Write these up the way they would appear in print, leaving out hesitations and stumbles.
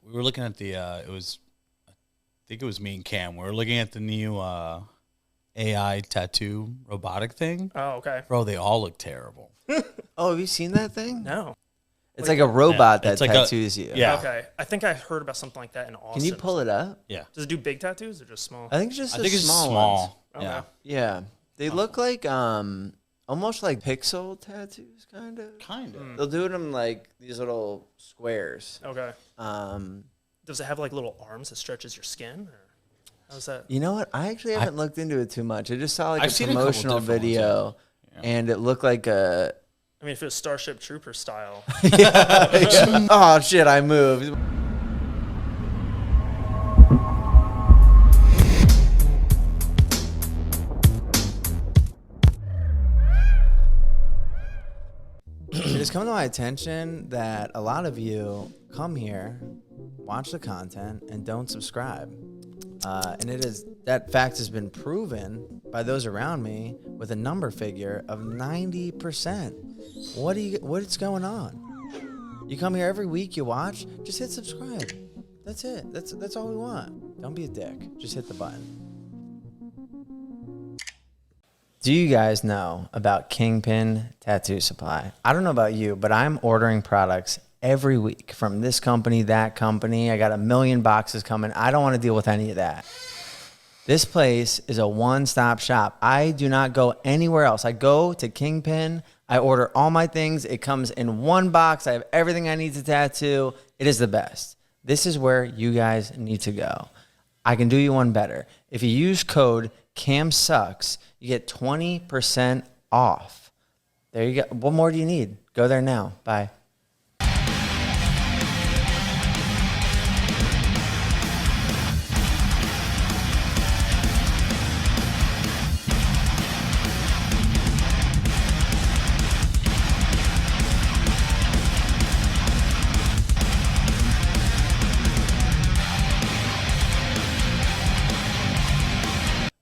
we were looking at the it was, I think it was me and Cam. We were looking at the new AI tattoo robotic thing. Oh, okay. Bro, they all look terrible. Oh, have you seen that thing? No. It's like a robot that like tattoos you. Yeah. Okay. I think I heard about something like that in Austin. Can you pull it up? Yeah. Does it do big tattoos or just small? I think it's just I the think it's small small. ones. Okay. Yeah. Yeah. They look like almost like pixel tattoos, kind of. Kind of. They'll do them like these little squares. Okay. Does it have like little arms that stretches your skin? Or how's that? You know what? I actually haven't looked into it too much. I just saw like I've a seen a couple promotional different ones, video, yeah. and it looked like a. I mean, if it was Starship Trooper style. Oh shit! I moved. It has come to my attention that a lot of you come here, watch the content, and don't subscribe. And that fact has been proven by those around me with a number figure of 90%. What's going on? You come here every week, you watch, just hit subscribe. That's it. That's all we want. Don't be a dick. Just hit the button. Do you guys know about Kingpin Tattoo Supply? I don't know about you, but I'm ordering products every week from this company, that company. I got 1 million boxes coming. I don't want to deal with any of that. This place is a one-stop shop. I do not go anywhere else. I go to Kingpin. I order all my things. It comes in one box. I have everything I need to tattoo. It is the best. This is where you guys need to go. I can do you one better. If you use code CAMSUCKS, you get 20% off. There you go. What more do you need? Go there now. Bye.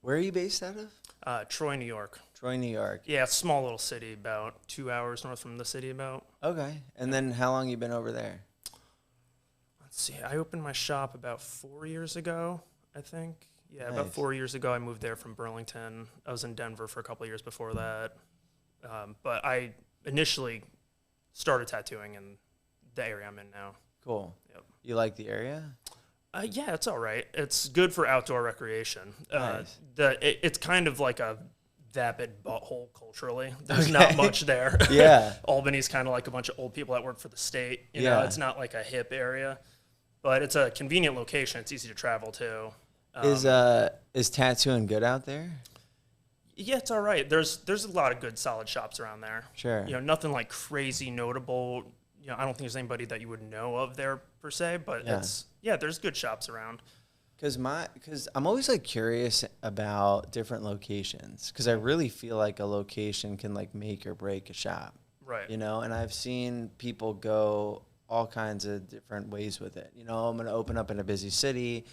Where are you based out of? Troy, New York. Troy, New York. Yeah, it's a small little city, about 2 hours north from the city about. Okay. And then how long you been over there? Let's see. I opened my shop about 4 years ago, I think. Yeah, Nice. about 4 years ago, I moved there from Burlington. I was in Denver for a couple of years before that. But I initially started tattooing in the area I'm in now. Cool. Yep. You like the area? Yeah, it's all right. It's good for outdoor recreation. Nice. It's kind of like a vapid butthole culturally. There's not much there. Yeah. Albany's kind of like a bunch of old people that work for the state. You Yeah. know, it's not like a hip area, but it's a convenient location. It's easy to travel to. Is tattooing good out there? Yeah, it's all right. There's a lot of good solid shops around there. Sure. You know, nothing like crazy notable. You know, I don't think there's anybody that you would know of there per se, but there's good shops around. Because I'm always like curious about different locations, because I really feel like a location can like make or break a shop. Right. You know, and I've seen people go all kinds of different ways with it. You know, I'm going to open up in a busy city.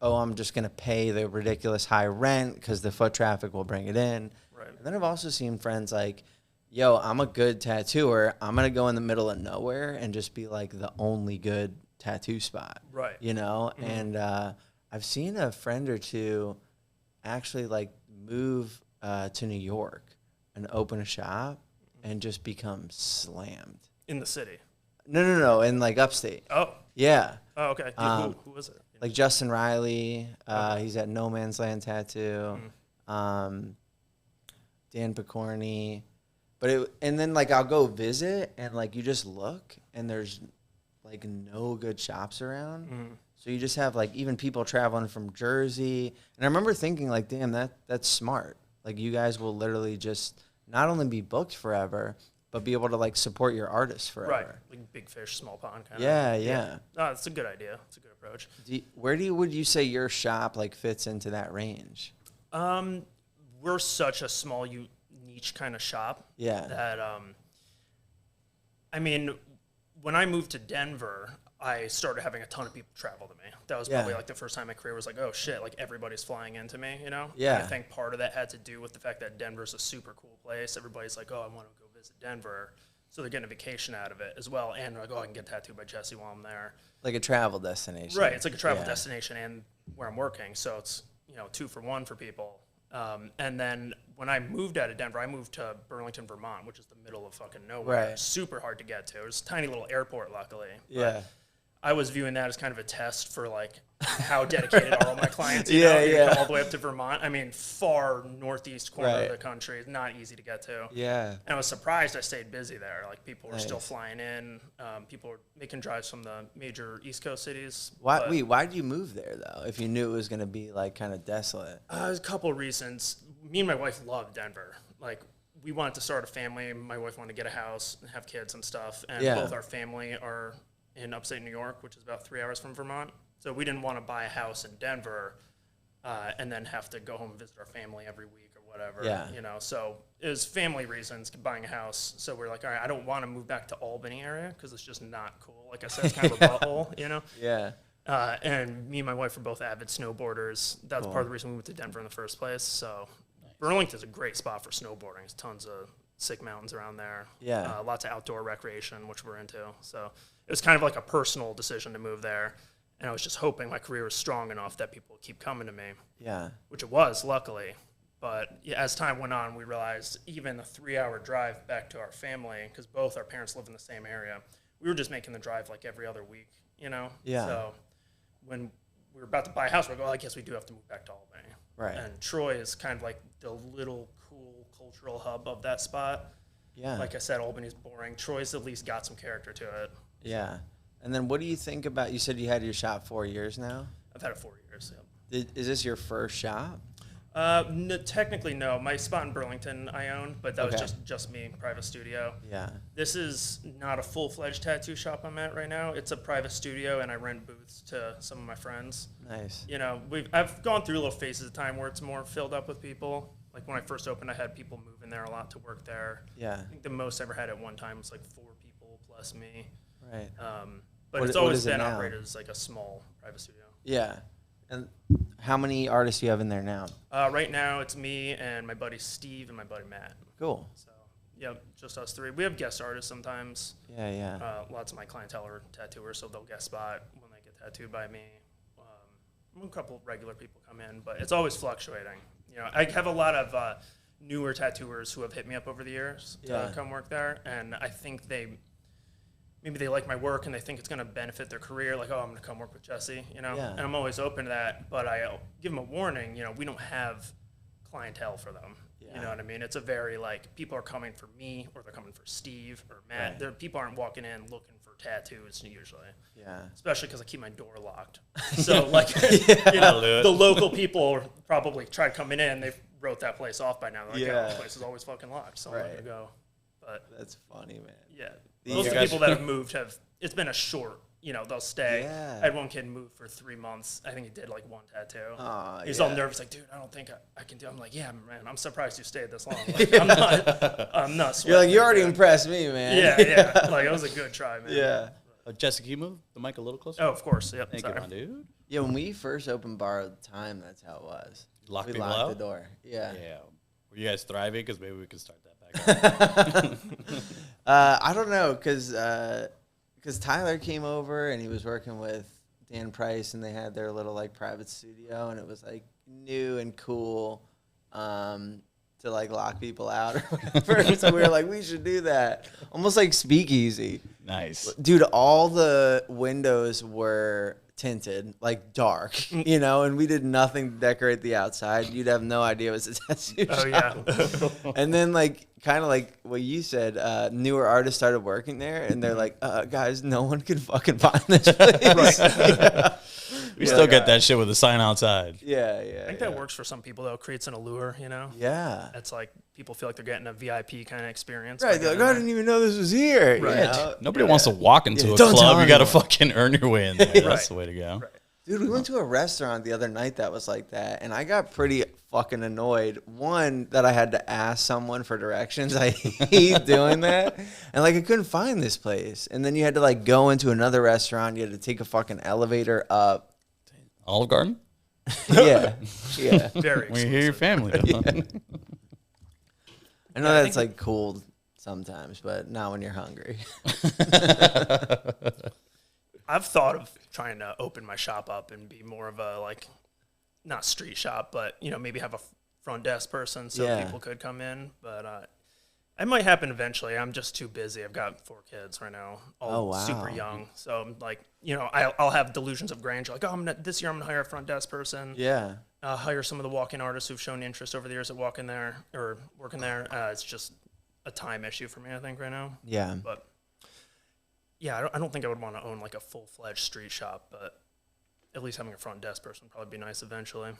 Oh, I'm just going to pay the ridiculous high rent because the foot traffic will bring it in. Right. And then I've also seen friends like, yo, I'm a good tattooer. I'm going to go in the middle of nowhere and just be like the only good tattoo spot. Right. You know? Mm-hmm. And I've seen a friend or two actually like move to New York and open a shop and just become slammed. In the city? No, in like upstate. Oh. Yeah. Oh, okay. Who was it? Like Justin Riley. He's at No Man's Land Tattoo. Dan Picorni. And then like I'll go visit and like you just look and there's like no good shops around. So you just have like even people traveling from Jersey. And I remember thinking like, damn, that's smart. Like you guys will literally just not only be booked forever, but be able to like support your artists forever. Right. Like big fish, small pond kind of. Yeah. No, it's a good idea. It's a good approach. Would you say your shop like fits into that range? We're such a small niche kind of shop. Yeah. That I mean, when I moved to Denver, I started having a ton of people travel to me. That was probably like the first time in my career was like, oh shit, like everybody's flying into me, you know? Yeah. And I think part of that had to do with the fact that Denver's a super cool place. Everybody's like, oh, I want to go visit Denver. So they're getting a vacation out of it as well. And they're like, oh, I can get tattooed by Jesse while I'm there. Like a travel destination. Right. It's like a travel destination and where I'm working. So it's, 2 for 1 for people. And then when I moved out of Denver, I moved to Burlington, Vermont, which is the middle of fucking nowhere. Right. Super hard to get to. It's a tiny little airport, luckily. Yeah. But I was viewing that as kind of a test for like how dedicated are all my clients. You come all the way up to Vermont. I mean, far northeast corner of the country. It's not easy to get to. Yeah. And I was surprised I stayed busy there. Like people were still flying in. People were making drives from the major East Coast cities. Why did you move there though? If you knew it was going to be like kind of desolate. There's a couple of reasons. Me and my wife loved Denver. Like we wanted to start a family. My wife wanted to get a house and have kids and stuff. And both our family are in upstate New York, which is about 3 hours from Vermont. So we didn't want to buy a house in Denver and then have to go home and visit our family every week or whatever. Yeah. So it was family reasons, buying a house. So we're like, all right, I don't want to move back to Albany area because it's just not cool. Like I said, it's kind of a butthole, Yeah. And me and my wife are both avid snowboarders. That's part of the reason we went to Denver in the first place. So Burlington's a great spot for snowboarding. There's tons of sick mountains around there. Yeah. Lots of outdoor recreation, which we're into. So it was kind of like a personal decision to move there. And I was just hoping my career was strong enough that people would keep coming to me. Yeah. Which it was, luckily. But as time went on, we realized even a 3-hour drive back to our family, because both our parents live in the same area, we were just making the drive like every other week, Yeah. So when we were about to buy a house, we're like, well, I guess we do have to move back to Albany. Right. And Troy is kind of like the little cool cultural hub of that spot. Yeah. Like I said, Albany's boring. Troy's at least got some character to it. Yeah. And then what do you think about, you said you had your shop 4 years now? I've had it 4 years, yeah. Is this your first shop? No, technically, no. My spot in Burlington I own, but that was just me, private studio. Yeah. This is not a full-fledged tattoo shop I'm at right now. It's a private studio, and I rent booths to some of my friends. Nice. I've gone through little phases of time where it's more filled up with people. Like when I first opened, I had people move in there a lot to work there. Yeah. I think the most I ever had at one time was like 4 people plus me. Right. But it's always been operated as like a small private studio. Yeah. And how many artists do you have in there now? Right now, it's me and my buddy Steve and my buddy Matt. Cool. So, yeah, just us 3. We have guest artists sometimes. Yeah. Lots of my clientele are tattooers, so they'll guest spot when they get tattooed by me. A couple of regular people come in, but it's always fluctuating. I have a lot of newer tattooers who have hit me up over the years to come work there, and I think maybe they like my work and they think it's going to benefit their career. Like, oh, I'm going to come work with Jesse, And I'm always open to that, but I give them a warning, we don't have clientele for them. Yeah. You know what I mean? It's a very, people are coming for me or they're coming for Steve or Matt. Right. People aren't walking in looking for tattoos usually. Yeah. Especially because I keep my door locked. So, the local people probably tried coming in. They wrote that place off by now. They're like, oh, the place is always fucking locked, so I'm not going to go. But that's funny, man. Yeah. Most of the people that have moved it's been a short, they'll stay. Yeah. I had one kid move for 3 months. I think he did 1 tattoo. He's all nervous, like, dude, I don't think I can do it. I'm like, yeah, man, I'm surprised you stayed this long. I'm not sweating. You're like, you already impressed me, man. Yeah. It was a good try, man. Yeah. Jessica, can you move the mic a little closer? Oh, of course. Yep. Thank you, my dude. Yeah, when we first opened Borrowed Time, that's how it was. We locked the door. Yeah. Yeah. Were you guys thriving? Because maybe we could start that back up. I don't know, because Tyler came over and he was working with Dan Price and they had their little private studio and it was new and cool to lock people out or whatever. So we were like, we should do that. Almost like Speakeasy. Nice. Dude, all the windows were tinted, dark, and we did nothing to decorate the outside. You'd have no idea it was a tattoo shop. Yeah. And then kind of like what you said, newer artists started working there and they're like, guys, no one can fucking find this place. Right. We still get that shit with a sign outside. Yeah. I think that works for some people though. It creates an allure, Yeah. It's people feel like they're getting a VIP kind of experience. Right. They're like, I didn't even know this was here. Right. Nobody wants to walk into a club. You got to fucking earn your way in there. That's the way to go. Right. Dude, we went to a restaurant the other night that was like that, and I got pretty fucking annoyed. One, that I had to ask someone for directions. I hate doing that. And, I couldn't find this place. And then you had to, go into another restaurant. You had to take a fucking elevator up. Olive Garden? Yeah. Very when you hear your family. I know that's, cool sometimes, but not when you're hungry. I've thought of trying to open my shop up and be more of a, like, not street shop, but, you know, maybe have a front desk person so people could come in. But it might happen eventually. I'm just too busy. I've got 4 kids right now, all super young. So, I'm like, you know, I'll have delusions of grandeur. Like, oh, this year I'm going to hire a front desk person. Yeah. Hire some of the walk-in artists who've shown interest over the years at walking there or working there. It's just a time issue for me, I think, right now. Yeah. But yeah, I don't think I would want to own like a full-fledged street shop, but at least having a front desk person would probably be nice eventually.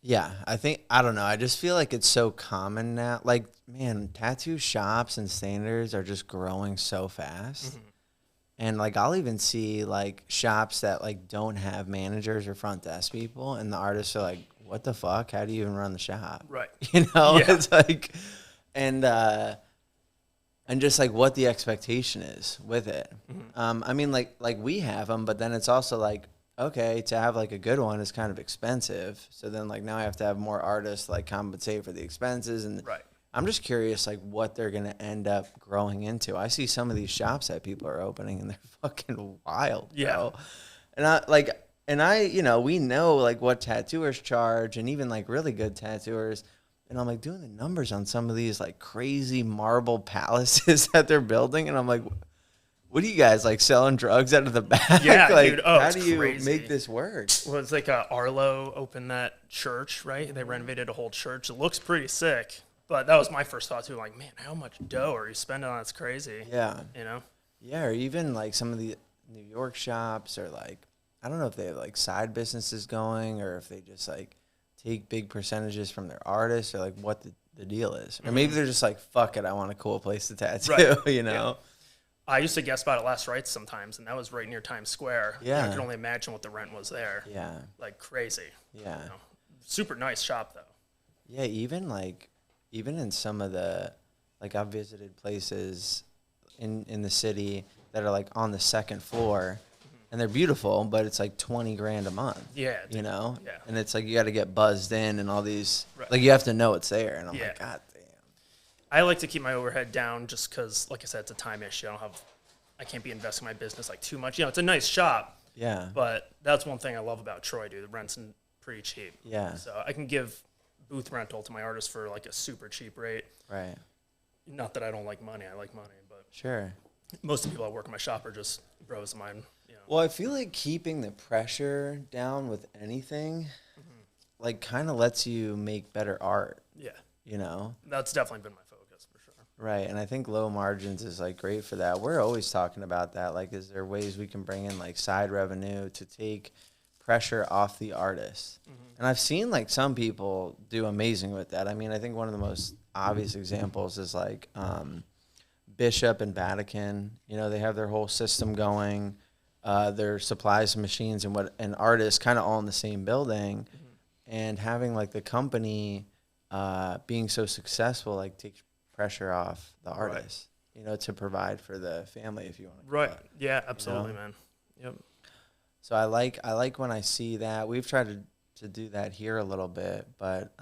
Yeah, I don't know. I just feel like it's so common now. Like, man, tattoo shops and standards are just growing so fast. Mm-hmm. And, like, I'll even see, like, shops that, like, don't have managers or front desk people, and the artists are like, what the fuck? How do you even run the shop? Right. You know? Yeah. It's like, and just, like, what the expectation is with it. Mm-hmm. I mean, like we have them, but then it's also, like, okay, to have, like, a good one is kind of expensive. So then, like, now I have to have more artists, like, compensate for the expenses. And right. I'm just curious, like, what they're going to end up growing into. I see some of these shops that people are opening, and they're fucking wild, bro. And I, you know, we know, like, what tattooers charge, and even, like, really good tattooers. And I'm, like, doing the numbers on some of these, like, crazy marble palaces that they're building. And I'm, like, what are you guys, like, selling drugs out of the back? Yeah, like, dude. Oh, how it's do you crazy. make this work? Well, it's like Arlo opened that church, right? They renovated a whole church. It looks pretty sick. But that was my first thought, too. Like, man, how much dough are you spending on? It's crazy. Yeah. You know? Yeah, or even, like, some of the New York shops are, like, I don't know if they have, like, side businesses going or if they just, like, take big percentages from their artists or, like, what the deal is. Or maybe they're just like, fuck it, I want a cool place to tattoo, right. You know? Yeah. I used to guest spot at Last Rites sometimes, and that was right near Times Square. Yeah. I can only imagine what the rent was there. Yeah. Like, crazy. Yeah. You know? Super nice shop, though. Yeah, even in some of the, like, I've visited places in the city that are, like, on the second floor, and they're beautiful, but it's, like, $20,000 a month. Yeah. You know? Yeah. And it's, like, you got to get buzzed in and all these, right. Like, you have to know it's there. And I'm like, God damn. I like to keep my overhead down just because, like I said, it's a time issue. I can't be investing in my business, like, too much. You know, it's a nice shop. Yeah. But that's one thing I love about Troy, dude. The rent's pretty cheap. Yeah. So I can give booth rental to my artists for, like, a super cheap rate. Right. Not that I don't like money. I like money, but sure. Most of the people that work in my shop are just bros of mine. You know. Well, I feel like keeping the pressure down with anything, like, kind of lets you make better art. Yeah. You know? That's definitely been my focus, for sure. Right, and I think low margins is, like, great for that. We're always talking about that. Like, is there ways we can bring in, like, side revenue to take pressure off the artist? And I've seen, like, some people do amazing with that. I mean, I think one of the most obvious examples is, like, Bishop and Vatican. You know, they have their whole system going. Their supplies and machines and artists kind of all in the same building. And having, like, the company being so successful, like, takes pressure off the artist, right. You know, to provide for the family, if you want to. Right. Yeah, absolutely, you know? Man. Yep. So I like when I see that. We've tried to do that here a little bit, but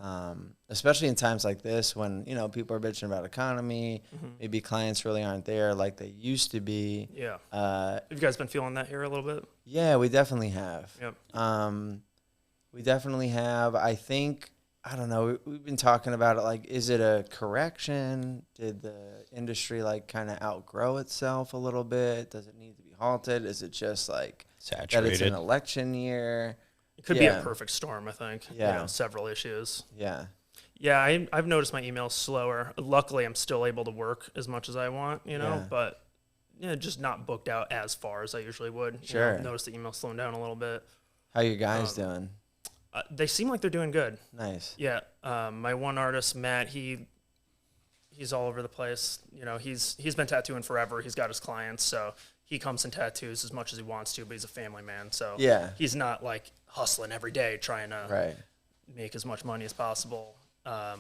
especially in times like this when, you know, people are bitching about economy, maybe clients really aren't there like they used to be. Yeah. Have you guys been feeling that here a little bit? Yeah, we definitely have. Yep. We definitely have. I think, I don't know, we've been talking about it, like, is it a correction? Did the industry, like, kind of outgrow itself a little bit? Does it need to be halted? Is it just, like, saturated? That it's an election year? It could be a perfect storm, I think. Yeah. You know, several issues. Yeah. Yeah, I've noticed my emails slower. Luckily, I'm still able to work as much as I want, you know, but just not booked out as far as I usually would. Sure. You know, I've noticed the email slowing down a little bit. How you guys doing? They seem like they're doing good. Nice. Yeah. My one artist, Matt, he's all over the place. You know, he's been tattooing forever. He's got his clients, so he comes and tattoos as much as he wants to, but he's a family man. So he's not, like, hustling every day trying to make as much money as possible. I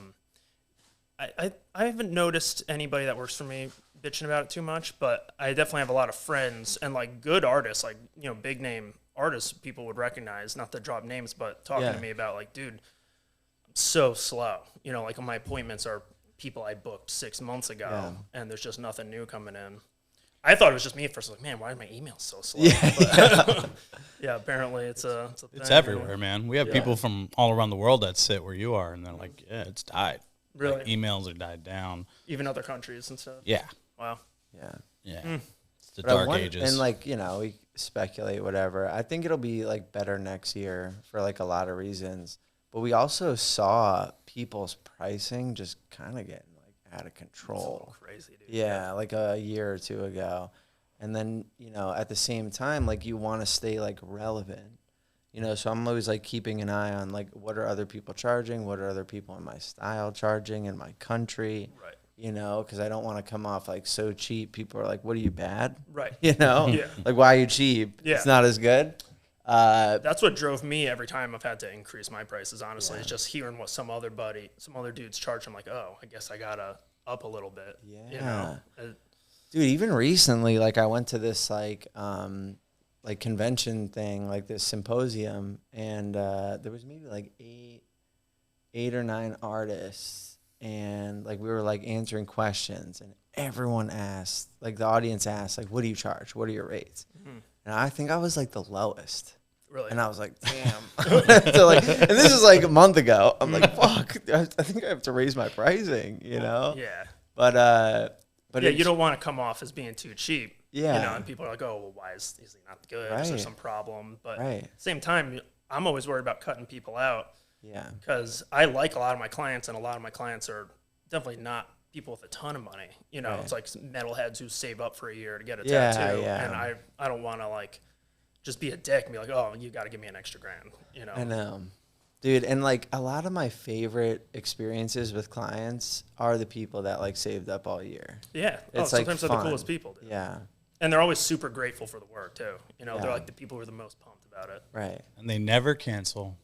haven't noticed anybody that works for me bitching about it too much, but I definitely have a lot of friends and, like, good artists, like, you know, big name artists people would recognize, not to drop names, but talking to me about, like, dude, I'm so slow. You know, like, my appointments are people I booked 6 months ago, and there's just nothing new coming in. I thought it was just me at first. Like, man, why are my emails so slow? But, yeah, apparently it's a thing. It's everywhere, man. We have people from all around the world that sit where you are, and they're like, yeah, it's died. Really? Like, emails are died down. Even other countries and stuff? Yeah. Wow. Yeah. It's the But dark ages. And like, we speculate whatever. I think it'll be like better next year for like a lot of reasons. But we also saw people's pricing just kind of getting like out of control. It's a little crazy, dude. Yeah, like a year or two ago. And then, at the same time, like you want to stay like relevant. So I'm always like keeping an eye on like what are other people charging? What are other people in my style charging in my country? Right. Because I don't want to come off like so cheap. People are like, what are you, bad? Right. Yeah. Like, why are you cheap? Yeah. It's not as good. That's what drove me every time I've had to increase my prices, honestly. It's just hearing what some other dudes charge. I'm like, oh, I guess I got to up a little bit. Yeah. Dude, even recently, like I went to this like convention thing, like this symposium, and there was maybe like eight or nine artists. And like we were like answering questions, and everyone asked, like the audience asked, like, what do you charge? What are your rates? Mm-hmm. And I think I was like the lowest. Really? And I was like, damn. So like, and this is like a month ago. I'm like, fuck, I think I have to raise my pricing, Yeah. But yeah, you don't want to come off as being too cheap. Yeah. And people are like, oh, well, why is he not good? Right. Is there some problem? But Right. at the same time, I'm always worried about cutting people out. Yeah. Because I like a lot of my clients, and a lot of my clients are definitely not people with a ton of money. Right. It's like metalheads who save up for a year to get a Yeah, tattoo. yeah. And I don't want to like just be a dick and be like, oh, you got to give me an extra grand. I know. Dude, and like a lot of my favorite experiences with clients are the people that like saved up all year. Yeah. It's sometimes like they're fun. the coolest people, dude. Yeah. And they're always super grateful for the work too. Yeah. They're like the people who are the most pumped about it. Right. And they never cancel.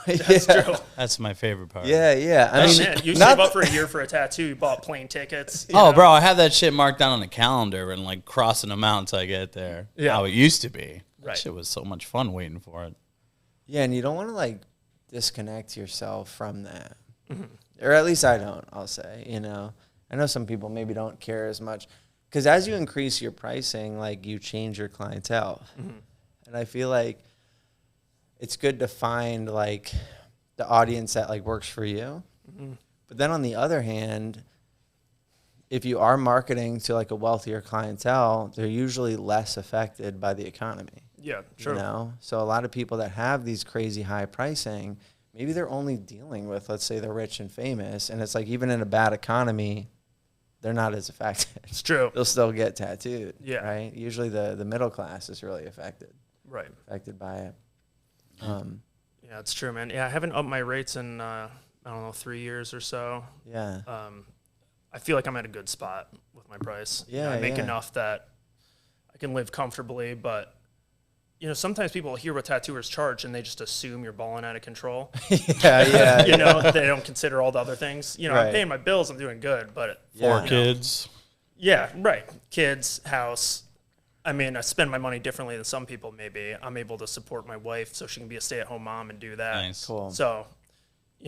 That's true. That's my favorite part. Yeah. I mean, man, you save up for a year for a tattoo. You bought plane tickets. Bro, I have that shit marked down on the calendar and like crossing them out until I get there. Yeah. How it used to be. That Right. shit was so much fun waiting for it. Yeah, and you don't want to like disconnect yourself from that. Mm-hmm. Or at least I don't, I'll say. I know some people maybe don't care as much. Because as you increase your pricing, like you change your clientele. Mm-hmm. And I feel like it's good to find like the audience that like works for you. Mm-hmm. But then on the other hand, if you are marketing to like a wealthier clientele, they're usually less affected by the economy. Yeah, true. So a lot of people that have these crazy high pricing, maybe they're only dealing with, let's say they're rich and famous, and it's like even in a bad economy, they're not as affected. It's true. They'll still get tattooed. Yeah. Right? Usually the middle class is really affected. Right. Affected by it. Yeah, it's true, man. Yeah, I haven't upped my rates in, 3 years or so. Yeah. I feel like I'm at a good spot with my price. Yeah, I make yeah. enough that I can live comfortably, but sometimes people hear what tattooers charge and they just assume you're balling out of control. Yeah. They don't consider all the other things. Right. I'm paying my bills, I'm doing good, but Four kids. Yeah, right. Kids, house. I mean, I spend my money differently than some people maybe. I'm able to support my wife so she can be a stay-at-home mom and do that. Nice. Cool. So,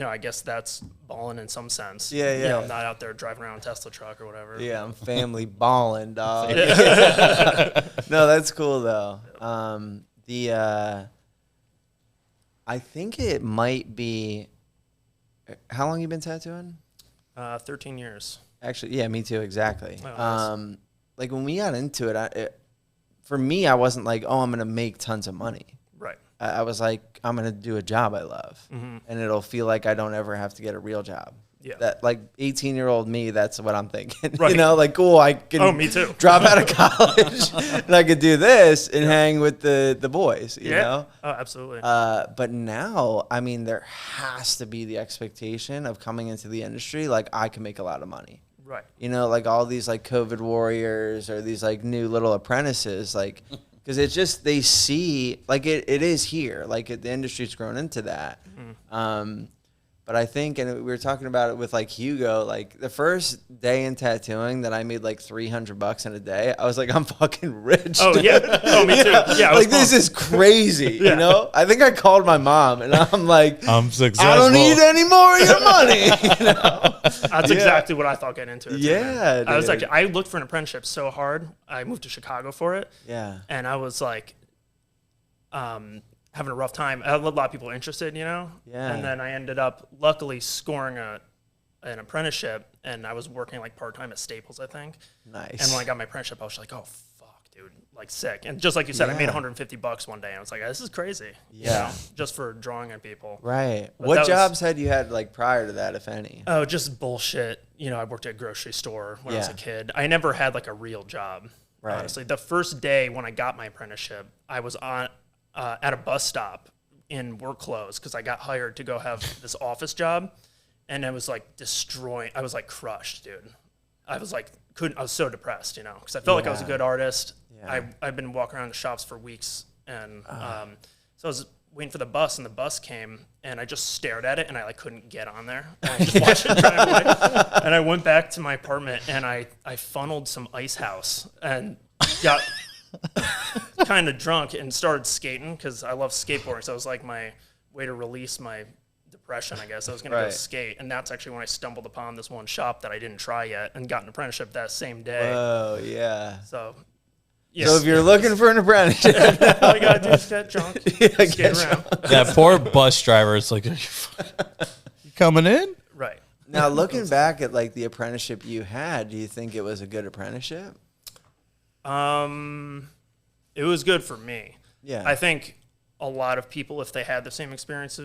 I guess that's balling in some sense. Yeah. I'm not out there driving around a Tesla truck or whatever. Yeah, I'm family balling, dog. No, that's cool though. I think it might be. How long you been tattooing? 13 years. Actually, yeah, me too. Exactly. Oh, nice. Like when we got into it, for me, I wasn't like, oh, I'm gonna make tons of money. Right. I was like, I'm gonna do a job I love, and it'll feel like I don't ever have to get a real job. Yeah. That like 18-year-old me, that's what I'm thinking. Right. Like cool, I can. Oh, me too. Drop out of college, and I could do this and hang with the boys. You know. Oh, absolutely. But now, I mean, there has to be the expectation of coming into the industry like I can make a lot of money. Right. Like all these like COVID warriors or these like new little apprentices, like, because it's just, they see, like it is here, like the industry's grown into that. But But I think, and we were talking about it with like Hugo, like the first day in tattooing that I made like $300 in a day, I was like, I'm fucking rich. Oh, dude. yeah. Oh, me too. Yeah. Like, this is crazy, you know? I think I called my mom and I'm like, I'm successful. I don't need any more of your money. You know? That's exactly what I thought getting into it. Too, Yeah, I was like, I looked for an apprenticeship so hard. I moved to Chicago for it. Yeah. And I was like, having a rough time. I had a lot of people interested, you know? Yeah. And then I ended up luckily scoring an apprenticeship, and I was working like part-time at Staples, I think. Nice. And when I got my apprenticeship, I was like, oh, fuck, dude, like sick. And just like you said, I made $150 one day. And I was like, this is crazy. Yeah. You know, just for drawing on people. Right. But What jobs had you had like prior to that, if any? Oh, just bullshit. You know, I worked at a grocery store when I was a kid. I never had like a real job. Right. Honestly, the first day when I got my apprenticeship, I was at a bus stop in work clothes because I got hired to go have this office job, and I was like destroying. I was like crushed, dude. I was like I was so depressed, you know, because I felt like I was a good artist. Yeah. I've been walking around the shops for weeks, and so I was waiting for the bus, and the bus came, and I just stared at it, and I like couldn't get on there. And I just watched it drive away. And I went back to my apartment, and I funneled some Ice House and got kind of drunk and started skating because I love skateboarding. So it was like my way to release my depression, I guess. I was going to go skate, and that's actually when I stumbled upon this one shop that I didn't try yet and got an apprenticeship that same day. Oh, yeah. So, So if you're looking for an apprenticeship, all you got to do is get drunk, skate around. That poor bus driver. It's like, you coming in? Right. now looking back at like the apprenticeship you had, do you think it was a good apprenticeship? It was good for me. Yeah. I think a lot of people, if they had the same experience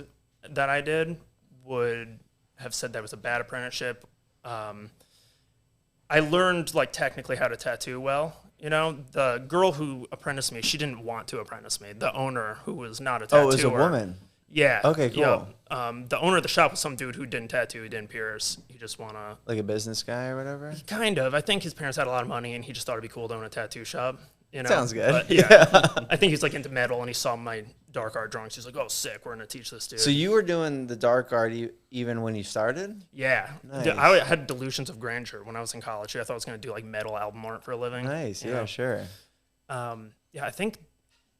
that I did, would have said that was a bad apprenticeship. I learned like technically how to tattoo well. You know, the girl who apprenticed me, she didn't want to apprentice me. The owner, who was not a tattooer. Oh, it was a woman. Yeah. Okay, cool. Yeah. The owner of the shop was some dude who didn't tattoo, he didn't pierce. He just wanna Like a business guy or whatever? kind of. I think his parents had a lot of money, and he just thought it'd be cool to own a tattoo shop. You know? Sounds good. But, yeah. I think he's like into metal, and he saw my dark art drawings. He's like, "Oh, sick! We're gonna teach this dude." So you were doing the dark art even when you started? Yeah. Nice. I had delusions of grandeur when I was in college. I thought I was gonna do like metal album art for a living. Nice. you Yeah, know? sure. Yeah, I think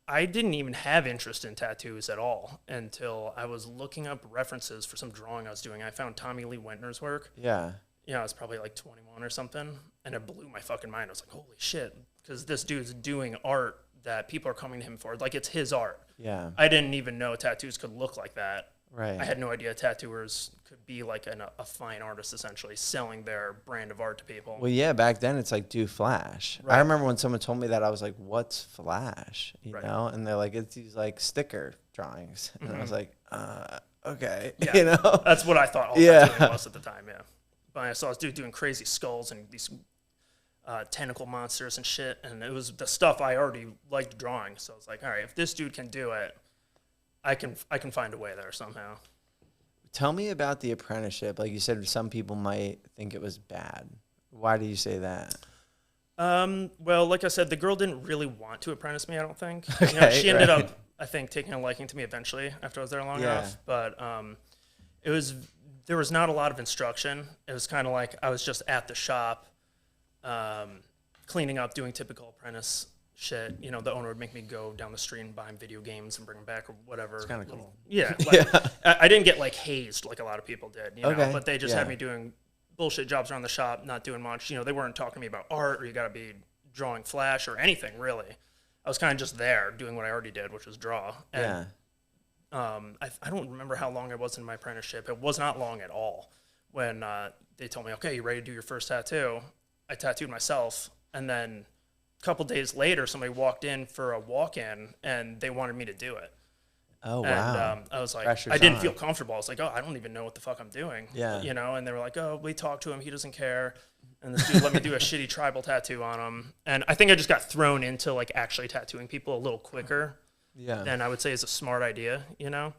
I didn't even have interest in tattoos at all until I was looking up references for some drawing I was doing. I found Tommy Lee Wentner's work. Yeah. You know, I was probably like 21 or something, and it blew my fucking mind. I was like, holy shit, because this dude's doing art that people are coming to him for. Like, it's his art. Yeah. I didn't even know tattoos could look like that. Right. I had no idea tattooers could be like a fine artist, essentially, selling their brand of art to people. Well, yeah, back then it's like do Flash. Right. I remember when someone told me that, I was like, what's Flash? You Right. know? And they're like, it's these like sticker drawings. And I was like, okay. Yeah, You know? that's what I thought all Yeah. tattooing was at the time, yeah. But I saw this dude doing crazy skulls and these tentacle monsters and shit, and it was the stuff I already liked drawing. So I was like, all right, if this dude can do it, I can find a way there somehow. Tell me about the apprenticeship. Like you said, some people might think it was bad. Why do you say that? Well, like I said, the girl didn't really want to apprentice me, I don't think. Okay, she ended right. up, I think, taking a liking to me eventually after I was there long Yeah. enough. But there was not a lot of instruction. It was kind of like I was just at the shop, cleaning up, doing typical apprentice shit. You know, the owner would make me go down the street and buy him video games and bring them back or whatever. It's kind of cool. Yeah. Like, I didn't get like hazed like a lot of people did, you know, Okay, but they just yeah. had me doing bullshit jobs around the shop, not doing much. You know, they weren't talking to me about art or you got to be drawing Flash or anything really. I was kind of just there doing what I already did, which was draw. And, I don't remember how long I was in my apprenticeship. It was not long at all when they told me, okay, you ready to do your first tattoo? I tattooed myself, and then a couple days later, somebody walked in for a walk-in, and they wanted me to do it. Oh, And wow. I was like, Pressure's I didn't on. feel comfortable. I was like, oh, I don't even know what the fuck I'm doing. Yeah. You know, and they were like, oh, we talked to him. He doesn't care. And this dude let me do a shitty tribal tattoo on him. And I think I just got thrown into like actually tattooing people a little quicker Yeah. than I would say is a smart idea, you know?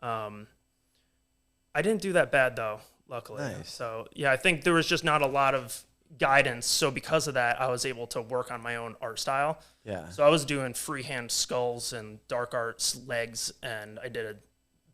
I didn't do that bad though, luckily. Nice. So yeah, I think there was just not a lot of guidance. So because of that, I was able to work on my own art style. Yeah. So I was doing freehand skulls and dark arts legs, and I did a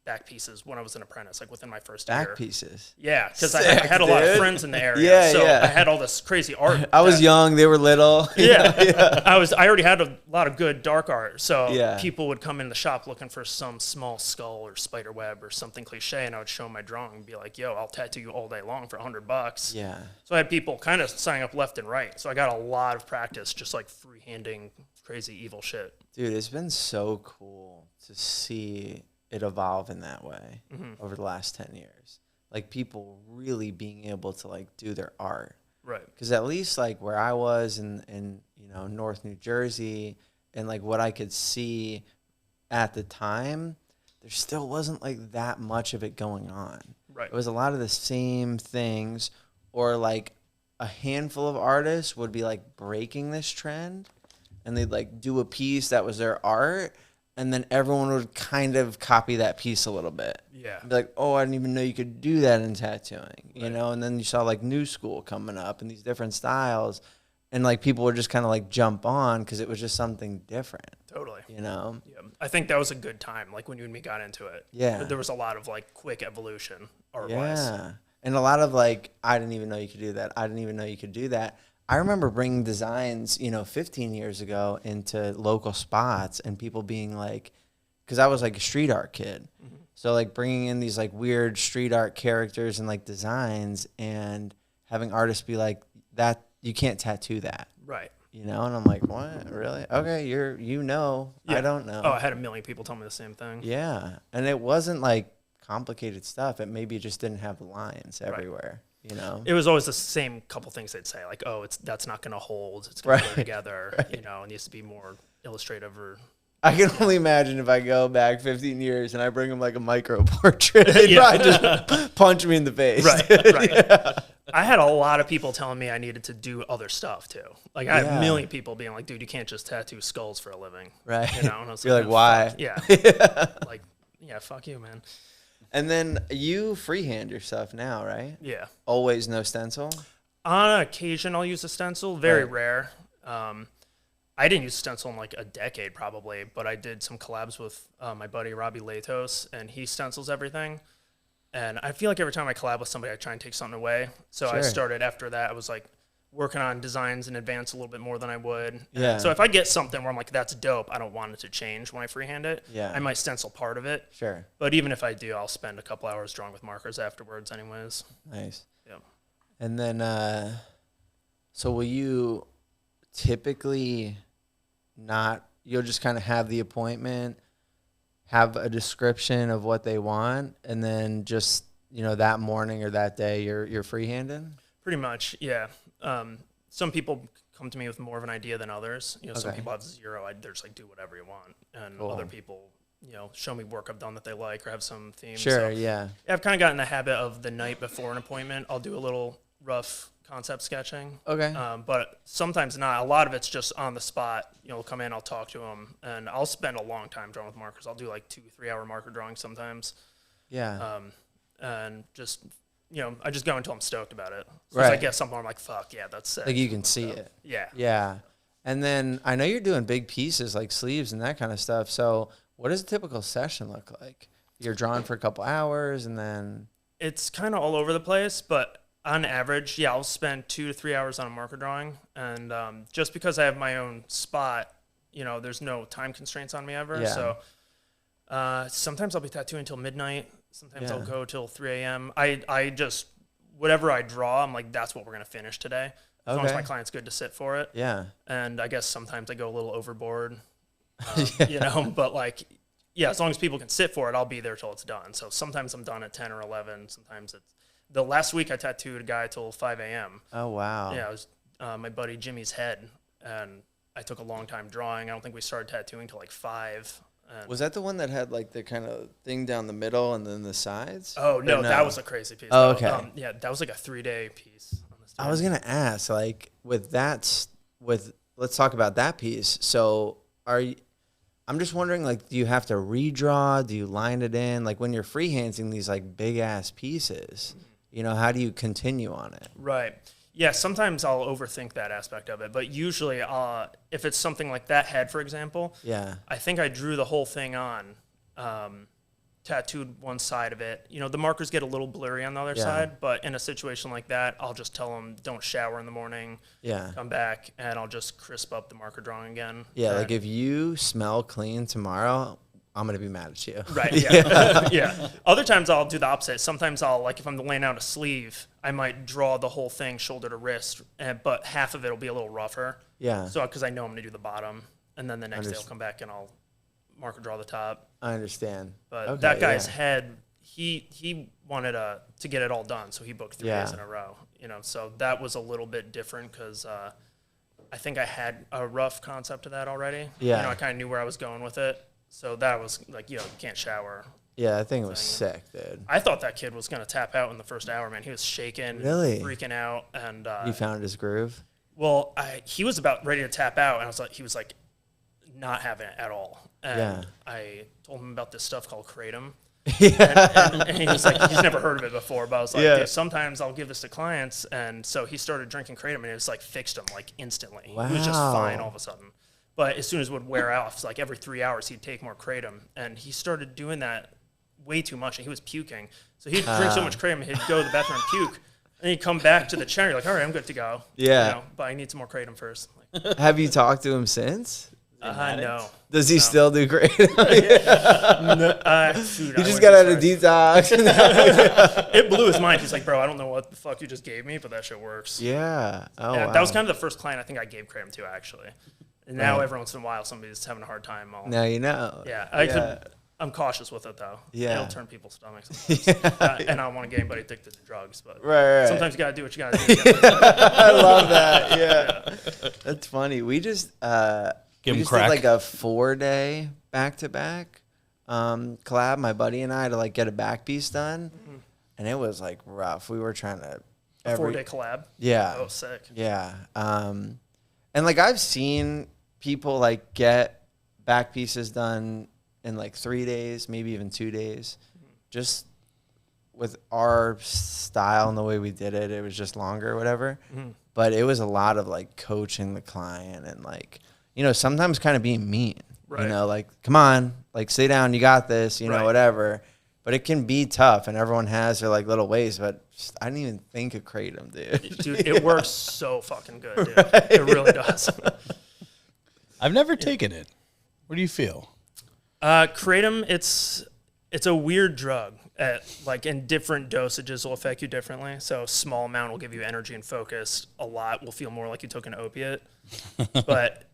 back pieces when I was an apprentice, like within my first Back year. pieces. Yeah, because I Sick, had a lot of dude. friends in the area, Yeah, so yeah. I had all this crazy art. I was young, they were little. Yeah, I already had a lot of good dark art, so Yeah. people would come in the shop looking for some small skull or spider web or something cliche, and I would show them my drawing and be like, "Yo, I'll tattoo you all day long for $100." Yeah. So I had people kind of signing up left and right. So I got a lot of practice just like freehanding crazy evil shit. Dude, it's been so cool to see it evolve in that way over the last 10 years. Like people really being able to like do their art. Right. Because at least like where I was in you know, North New Jersey and like what I could see at the time, there still wasn't like that much of it going on. Right. It was a lot of the same things, or like a handful of artists would be like breaking this trend and they'd like do a piece that was their art, and then everyone would kind of copy that piece a little bit. Yeah. Be like, oh, I didn't even know you could do that in tattooing, you know? And then you saw like new school coming up and these different styles, and like people would just kind of like jump on because it was just something different. Totally. You know? Yeah. I think that was a good time, like when you and me got into it. Yeah. There was a lot of like quick evolution art-wise. Yeah. And a lot of like, I didn't even know you could do that. I didn't even know you could do that. I remember bringing designs, you know, 15 years ago into local spots and people being like, because I was like a street art kid. So like bringing in these like weird street art characters and like designs and having artists be like, that you can't tattoo that. Right. You know, and I'm like, what? Really? Okay, you know. Yeah. I don't know. Oh, I had a million people tell me the same thing. Yeah. And it wasn't like complicated stuff. It maybe just didn't have lines everywhere. You know, It was always the same couple things they'd say, like, "Oh, that's not going to hold. It's going to Right. go together. You know, it needs to be more illustrative." Or I can only imagine if I go back 15 years and I bring them like a micro portrait, they'd probably just punch me in the face. right. Yeah. I had a lot of people telling me I needed to do other stuff too. Like I had Yeah. a million people being like, "Dude, you can't just tattoo skulls for a living." Right. You know, and I was You're like, "Man, why? fuck." Yeah. Like, yeah, fuck you, man. And then you freehand your stuff now, right? Yeah. Always no stencil? On occasion, I'll use a stencil. Very Right. rare. I didn't use stencil in like a decade probably, but I did some collabs with my buddy Robbie LOPEZ, and he stencils everything. And I feel like every time I collab with somebody, I try and take something away. So I Sure. started after that. I was like working on designs in advance a little bit more than I would. Yeah. So if I get something where I'm like, that's dope, I don't want it to change when I freehand it. Yeah. I might stencil part of it. Sure. But even if I do, I'll spend a couple hours drawing with markers afterwards anyways. Nice. Yeah. And then, so will you typically not, you'll just kind of have the appointment, have a description of what they want, and then just, you know, that morning or that day you're freehanding? Pretty much, yeah. Some people come to me with more of an idea than others. You know, some Okay. people have zero. They're just like, do whatever you want. And Cool. other people, you know, show me work I've done that they like or have some theme. Sure, So, yeah. I've kind of gotten the habit of the night before an appointment, I'll do a little rough concept sketching. Okay. But sometimes not. A lot of it's just on the spot. You know, I'll come in, I'll talk to them, and I'll spend a long time drawing with markers. I'll do like 2-3 hour marker drawings sometimes. Yeah. And just, you know, I just go until I'm stoked about it. So as I Right. get something, I'm like, fuck, yeah, that's sick. Like you can see it. Yeah. Yeah. And then I know you're doing big pieces like sleeves and that kind of stuff. So what does a typical session look like? You're drawing for a couple hours and then... It's kind of all over the place, but on average, yeah, I'll spend 2 to 3 hours on a marker drawing. And just because I have my own spot, you know, there's no time constraints on me ever. Yeah. So sometimes I'll be tattooing until midnight. Sometimes Yeah. I'll go till 3 a.m. I just, whatever I draw, I'm like, that's what we're going to finish today. As long as Okay. my client's good to sit for it. Yeah. And I guess sometimes I go a little overboard, Yeah. you know, but like, yeah, as long as people can sit for it, I'll be there till it's done. So sometimes I'm done at 10 or 11. Sometimes it's, the last week I tattooed a guy till 5 a.m. Oh, wow. Yeah, it was my buddy Jimmy's head, and I took a long time drawing. I don't think we started tattooing till like 5. And Was that the one that had like the kind of thing down the middle and then the sides? oh, Or no, that was a crazy piece. Oh, though. okay. Yeah, that was like a 3-day piece. On this I was going to ask, like, with that, let's talk about that piece. So I'm just wondering, like, do you have to redraw? Do you line it in? Like, when you're freehanding these, like, big-ass pieces, you know, how do you continue on it? Right. Yeah, sometimes I'll overthink that aspect of it, but usually if it's something like that head, for example, Yeah. I think I drew the whole thing on tattooed one side of it, the markers get a little blurry on the other side, but in a situation like that, I'll just tell them don't shower in the morning, come back, and I'll just crisp up the marker drawing again. Yeah, like if you smell clean tomorrow, I'm going to be mad at you. Right, yeah. Yeah. Other times I'll do the opposite. Sometimes I'll, like if I'm laying out a sleeve, I might draw the whole thing shoulder to wrist, but half of it will be a little rougher. Yeah. So, because I know I'm going to do the bottom, and then the next day I'll come back and I'll marker draw the top. I understand. But that guy's head, he wanted to get it all done, so he booked 3 days in a row. So that was a little bit different because I think I had a rough concept of that already. Yeah. I kind of knew where I was going with it. So that was like, you can't shower. Yeah, I think it was sick, dude. I thought that kid was going to tap out in the first hour, man. He was shaking, freaking out. And he found his groove? Well, he was about ready to tap out, and he was like not having it at all. And I told him about this stuff called Kratom. And he was like, he's never heard of it before. But I was like, dude, sometimes I'll give this to clients. And so he started drinking Kratom, and it was like fixed him like instantly. Wow. He was just fine all of a sudden. But as soon as it would wear off, it's like every 3 hours he'd take more Kratom. And he started doing that way too much, and he was puking. So he'd drink so much Kratom, he'd go to the bathroom and puke. And he'd come back to the chair. You're like, all right, I'm good to go. Yeah. But I need some more Kratom first. Like, have you talked to him since? No. Does he still do great? Dude, he just got out of detox. It blew his mind. He's like, bro, I don't know what the fuck you just gave me, but that shit works. Yeah. Oh, wow. That was kind of the first client I think I gave Kratom to, actually. And now every once in a while, somebody's having a hard time. Now you know. Yeah. I'm cautious with it, though. Yeah. It'll turn people's stomachs. And I don't want to get anybody addicted to drugs. But sometimes you got to do what you got to do. I love that. Yeah. That's funny. We just... Give we just did like a 4-day back-to-back collab, my buddy and I, to like get a back piece done, and it was like rough. We were trying to a 4-day collab. Yeah. Oh, sick. Yeah. And like I've seen people like get back pieces done in like 3 days, maybe even 2 days. Just with our style and the way we did it, it was just longer or whatever. But it was a lot of like coaching the client and like, sometimes kind of being mean, like, come on, like, stay down, you got this, whatever. But it can be tough, and everyone has their, like, little ways, but just, I didn't even think of Kratom, dude. Dude, it works so fucking good, dude. It really does. I've never taken it. What do you feel? Kratom, it's a weird drug. Like, in different dosages will affect you differently. So a small amount will give you energy and focus. A lot will feel more like you took an opiate. But...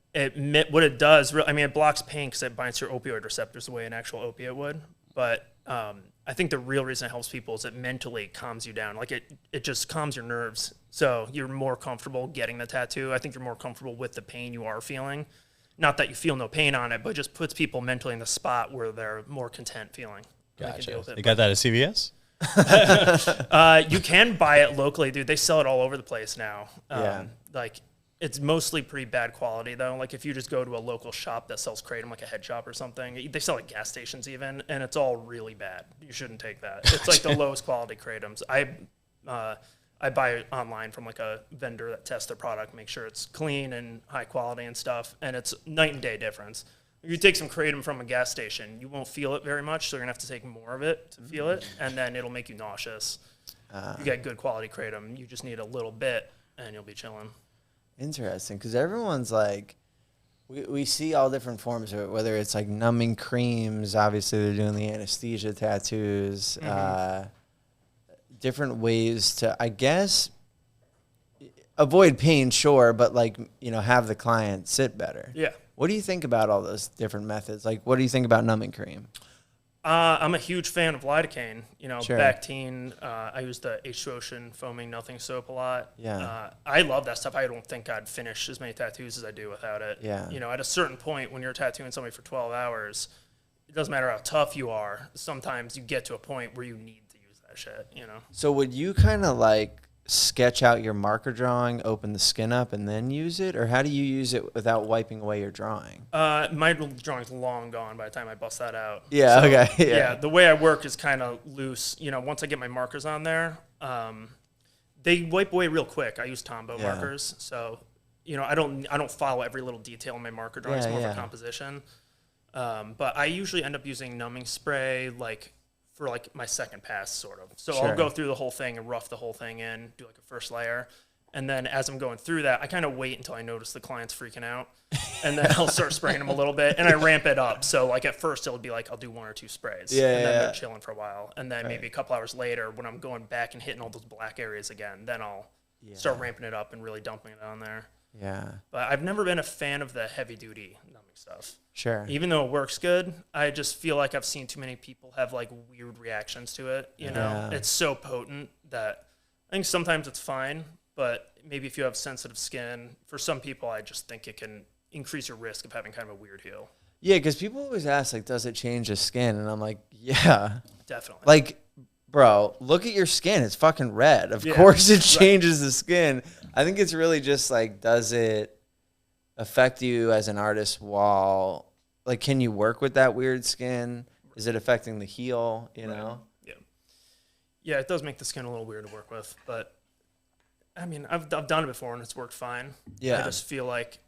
what it does, it blocks pain because it binds to your opioid receptors the way an actual opiate would. But I think the real reason it helps people is it mentally calms you down. Like it just calms your nerves. So you're more comfortable getting the tattoo. I think you're more comfortable with the pain you are feeling. Not that you feel no pain on it, but it just puts people mentally in the spot where they're more content feeling. Gotcha. They got that at CVS? You can buy it locally, dude. They sell it all over the place now. It's mostly pretty bad quality, though. Like, if you just go to a local shop that sells Kratom, like a head shop or something, they sell at gas stations even, and it's all really bad. You shouldn't take that. It's like the lowest quality Kratoms. I buy it online from, like, a vendor that tests their product, make sure it's clean and high quality and stuff, and it's night and day difference. If you take some Kratom from a gas station, you won't feel it very much, so you're going to have to take more of it to feel it, and then it'll make you nauseous. You get good quality Kratom, you just need a little bit, and you'll be chilling. Interesting, because everyone's like, we see all different forms of it, whether it's like numbing creams, obviously they're doing the anesthesia tattoos, different ways to, I guess, avoid pain, sure, but like, have the client sit better. Yeah. What do you think about all those different methods? Like, what do you think about numbing cream? I'm a huge fan of lidocaine. Sure. Bactine. I use the H2Ocean foaming nothing soap a lot. Yeah. I love that stuff. I don't think I'd finish as many tattoos as I do without it. Yeah. At a certain point when you're tattooing somebody for 12 hours, it doesn't matter how tough you are. Sometimes you get to a point where you need to use that shit, So would you kind of like sketch out your marker drawing, open the skin up, and then use it? Or how do you use it without wiping away your drawing? My drawing's long gone by the time I bust that out. Yeah, so, okay. Yeah, the way I work is kind of loose. Once I get my markers on there, they wipe away real quick. I use Tombow markers. So, I don't follow every little detail in my marker drawing. It's more of a composition. But I usually end up using numbing spray like for like my second pass, sort of. So Sure. I'll go through the whole thing and rough the whole thing in, do like a first layer. And then as I'm going through that, I kind of wait until I notice the client's freaking out. And then I'll start spraying them a little bit. And I ramp it up. So like at first it'll be like I'll do 1 or 2 sprays. Yeah, and then yeah. they're chilling for a while. And then maybe a couple hours later when I'm going back and hitting all those black areas again, then I'll start ramping it up and really dumping it on there. Yeah. But I've never been a fan of the heavy duty numbing stuff. Sure. Even though it works good, I just feel like I've seen too many people have like weird reactions to it. You know, it's so potent that I think sometimes it's fine, but maybe if you have sensitive skin, for some people, I just think it can increase your risk of having kind of a weird heel. Yeah, because people always ask, like, does it change the skin? And I'm like, yeah. Definitely. Like, bro, look at your skin. It's fucking red. Of course it changes the skin. I think it's really just like, does it affect you as an artist while, like, can you work with that weird skin? Is it affecting the heel, you know? Yeah. Yeah, it does make the skin a little weird to work with, but I mean, I've done it before and it's worked fine. Yeah. I just feel like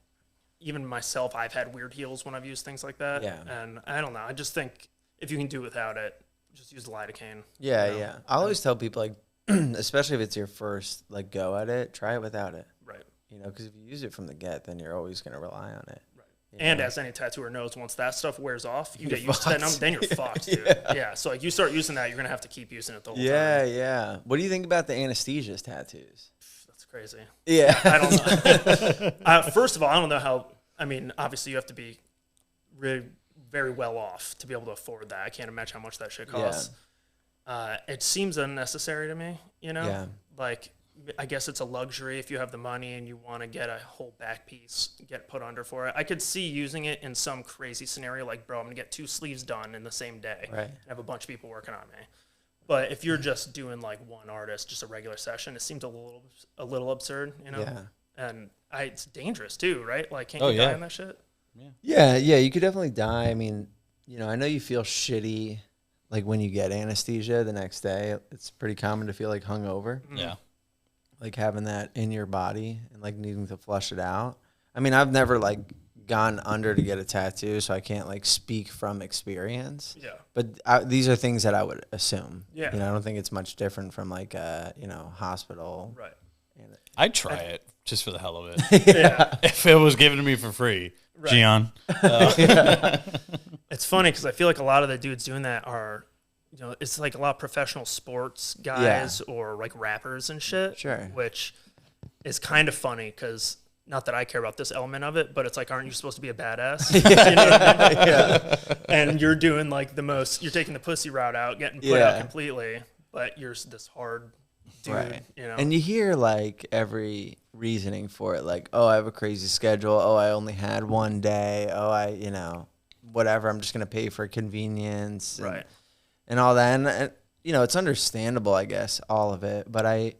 even myself, I've had weird heels when I've used things like that. Yeah. And I don't know. I just think if you can do without it, just use the lidocaine. Yeah, you know? yeah. I always tell people, like, especially if it's your first, like, go at it, try it without it. Right. You know, because if you use it from the get, then you're always going to rely on it. Right. And as any tattooer knows, once that stuff wears off, you get used to that, then you're fucked, dude. Yeah. So like you start using that, you're gonna have to keep using it the whole time. Yeah. What do you think about the anesthesia tattoos? That's crazy. Yeah. I don't know. First of all, I don't know how. I mean, obviously you have to be really very well off to be able to afford that. I can't imagine how much that shit costs. It seems unnecessary to me. You know, Yeah. like. I guess it's a luxury if you have the money and you want to get a whole back piece get put under for it. I could see using it in some crazy scenario like, bro, I'm going to get 2 sleeves done in the same day. Right. And have a bunch of people working on me. But if you're just doing like one artist, just a regular session, it seems a little absurd, you know? Yeah. And it's dangerous too, right? Like, can't you die on that shit? Yeah, you could definitely die. I mean, you know, I know you feel shitty, like when you get anesthesia the next day. It's pretty common to feel like hungover. Yeah. Like having that in your body and like needing to flush it out. I mean, I've never like gone under to get a tattoo, so I can't like speak from experience. Yeah. But these are things that I would assume. Yeah. You know, I don't think it's much different from like a, you know, hospital. Right. I'd try it just for the hell of it. Yeah. If it was given to me for free. Right. Gian. It's funny because I feel like a lot of the dudes doing that are, you know, it's like a lot of professional sports guys or like rappers and shit. Sure. Which is kind of funny because not that I care about this element of it, but it's like, aren't you supposed to be a badass? You know what I mean? Yeah. And you're doing like you're taking the pussy route out, getting put out completely, but you're this hard dude, Right. you know? And you hear like every reasoning for it, like, oh, I have a crazy schedule. Oh, I only had one day. Oh, you know, whatever. I'm just going to pay for convenience. Right. And all that. And, you know, it's understandable, I guess, all of it. But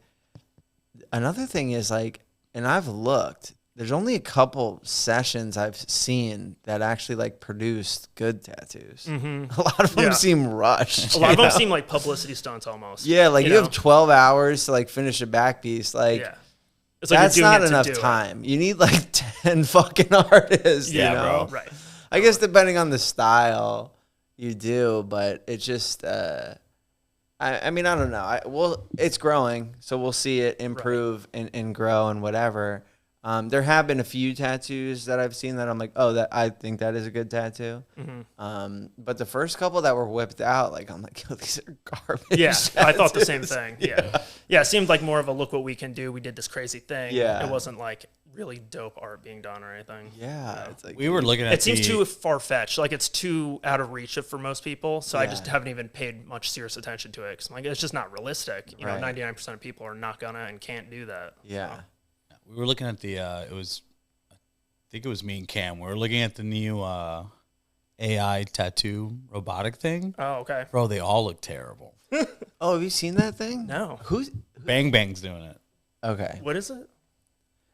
another thing is like, and I've looked, there's only a couple sessions I've seen that actually like produced good tattoos. Mm-hmm. A lot of them seem rushed. A lot of them seem like publicity stunts almost. Yeah, like you know? have 12 hours to like finish a back piece. Like, it's like that's you're doing not enough time. You need like 10 fucking artists, you know? Bro. Right. I guess depending on the style you do, but it's just, I mean, I don't know. It's growing, so we'll see it improve and grow and whatever. There have been a few tattoos that I've seen that I'm like, oh, that I think that is a good tattoo. Mm-hmm. But the first couple that were whipped out, like I'm like, yo, these are garbage. Yeah, tattoos. I thought the same thing. Yeah. It seemed like more of a look what we can do. We did this crazy thing. Yeah. It wasn't like really dope art being done or anything. Yeah, it's like We were looking at It seems too far fetched. Like it's too out of reach for most people. So I just haven't even paid much serious attention to it because like it's just not realistic. You know, 99% of people are not gonna and can't do that. Yeah. So. We were looking at the I think it was me and Cam. We were looking at the new AI tattoo robotic thing. Oh, okay. Bro, they all look terrible. Oh, have you seen that thing? No. Bang Bang's doing it. Okay. What is it?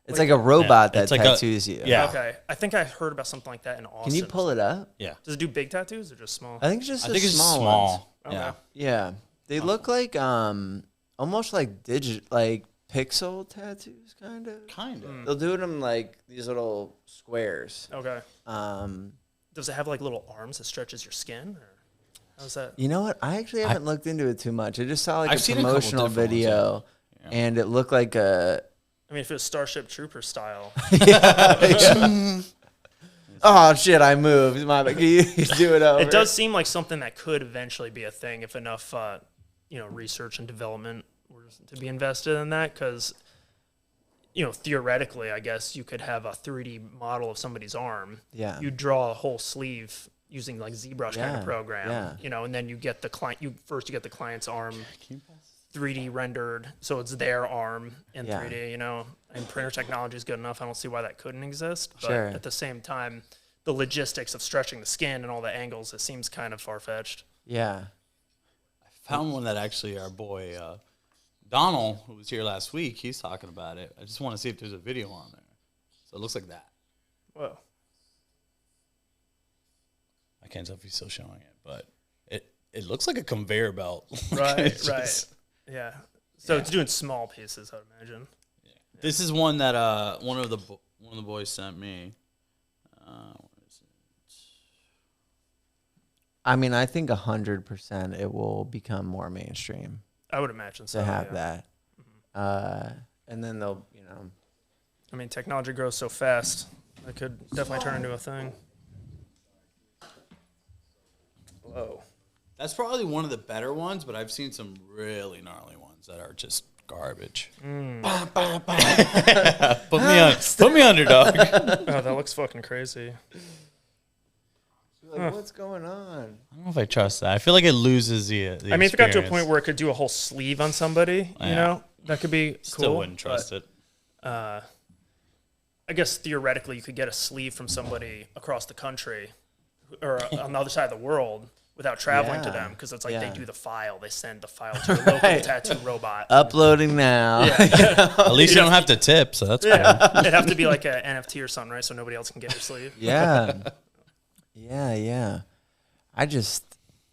It's like a robot that it's like tattoos you. Yeah. Okay. I think I heard about something like that in Austin. Can you pull it up? Yeah. Does it do big tattoos or just small? I think it's just I think it's small small. ones. Okay. Yeah. Yeah. They look like almost like like pixel tattoos kind of. Kind of. They'll do them like these little squares. Okay. does it have like little arms that stretches your skin? Or how's that? You know what? I actually haven't looked into it too much. I just saw like I've a seen a couple promotional different ones, video, yeah. and it looked like a. I mean, if it was Starship Trooper style. Oh shit! I moved. My bad. Can you do it over? It does seem like something that could eventually be a thing if enough, research and development were to be invested in that. Because, theoretically, I guess you could have a 3D model of somebody's arm. Yeah. You draw a whole sleeve using like ZBrush kind of program. Yeah. And then you get the client. You get the client's arm 3D rendered, so it's their arm in 3D. And printer technology is good enough. I don't see why that couldn't exist. But at the same time, the logistics of stretching the skin and all the angles, it seems kind of far-fetched. Yeah. I found one that actually our boy Donald, who was here last week, he's talking about it. I just want to see if there's a video on there. So it looks like that. Whoa. I can't tell if he's still showing it, but it looks like a conveyor belt. Right. Yeah. So it's doing small pieces, I would imagine. Yeah. This is one that one of the boys sent me. Where is it? I mean, I think 100% it will become more mainstream I would imagine so. to have that. And then they'll, I mean, technology grows so fast, it could definitely turn into a thing. Whoa. That's probably one of the better ones, but I've seen some really gnarly ones that are just garbage. Put me under, dog. Oh, that looks fucking crazy. like, what's going on? I don't know if I trust that. I feel like it loses the I mean, if it got to a point where it could do a whole sleeve on somebody, that could be cool. Still wouldn't trust it. I guess theoretically you could get a sleeve from somebody across the country or on the other side of the world without traveling to them, because it's like they do the file. They send the file to a local tattoo robot. Uploading now. At least you don't have to tip, so that's good. It'd have to be like an NFT or something, right? So nobody else can get your sleeve. Yeah. I just,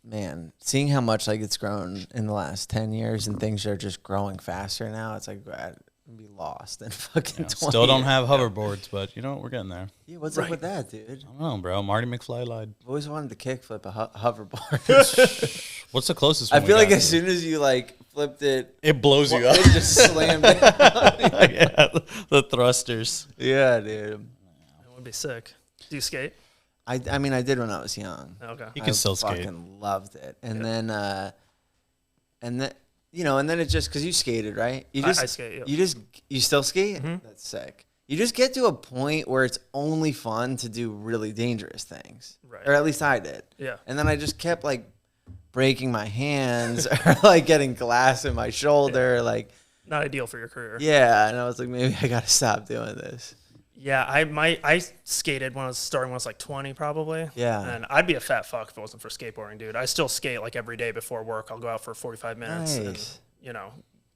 man, seeing how much like it's grown in the last 10 years and things are just growing faster now, it's like I'd be lost in fucking 20 Still don't years. have hoverboards, but we're getting there. Yeah, what's up with that, dude? I don't know, bro. Marty McFly lied. I've always wanted to kickflip a hoverboard. What's the closest I one feel we like got? as soon as you like flipped it, It blows you up. it just slammed down. Yeah, the thrusters. Yeah, dude. That would be sick. Do you skate? I mean, I did when I was young. Okay. You can still skate. I fucking loved it. And then and then it just, because you skated, right? You just I skate, yeah. You still skate? Mm-hmm. That's sick. You just get to a point where it's only fun to do really dangerous things. Right. Or at least I did. Yeah. And then I just kept like breaking my hands or like getting glass in my shoulder. Like, Not ideal for your career. yeah. And I was like, maybe I got to stop doing this. Yeah, I skated when I was like 20 probably. Yeah. And I'd be a fat fuck if it wasn't for skateboarding, dude. I still skate like every day before work. I'll go out for 45 minutes Nice. and,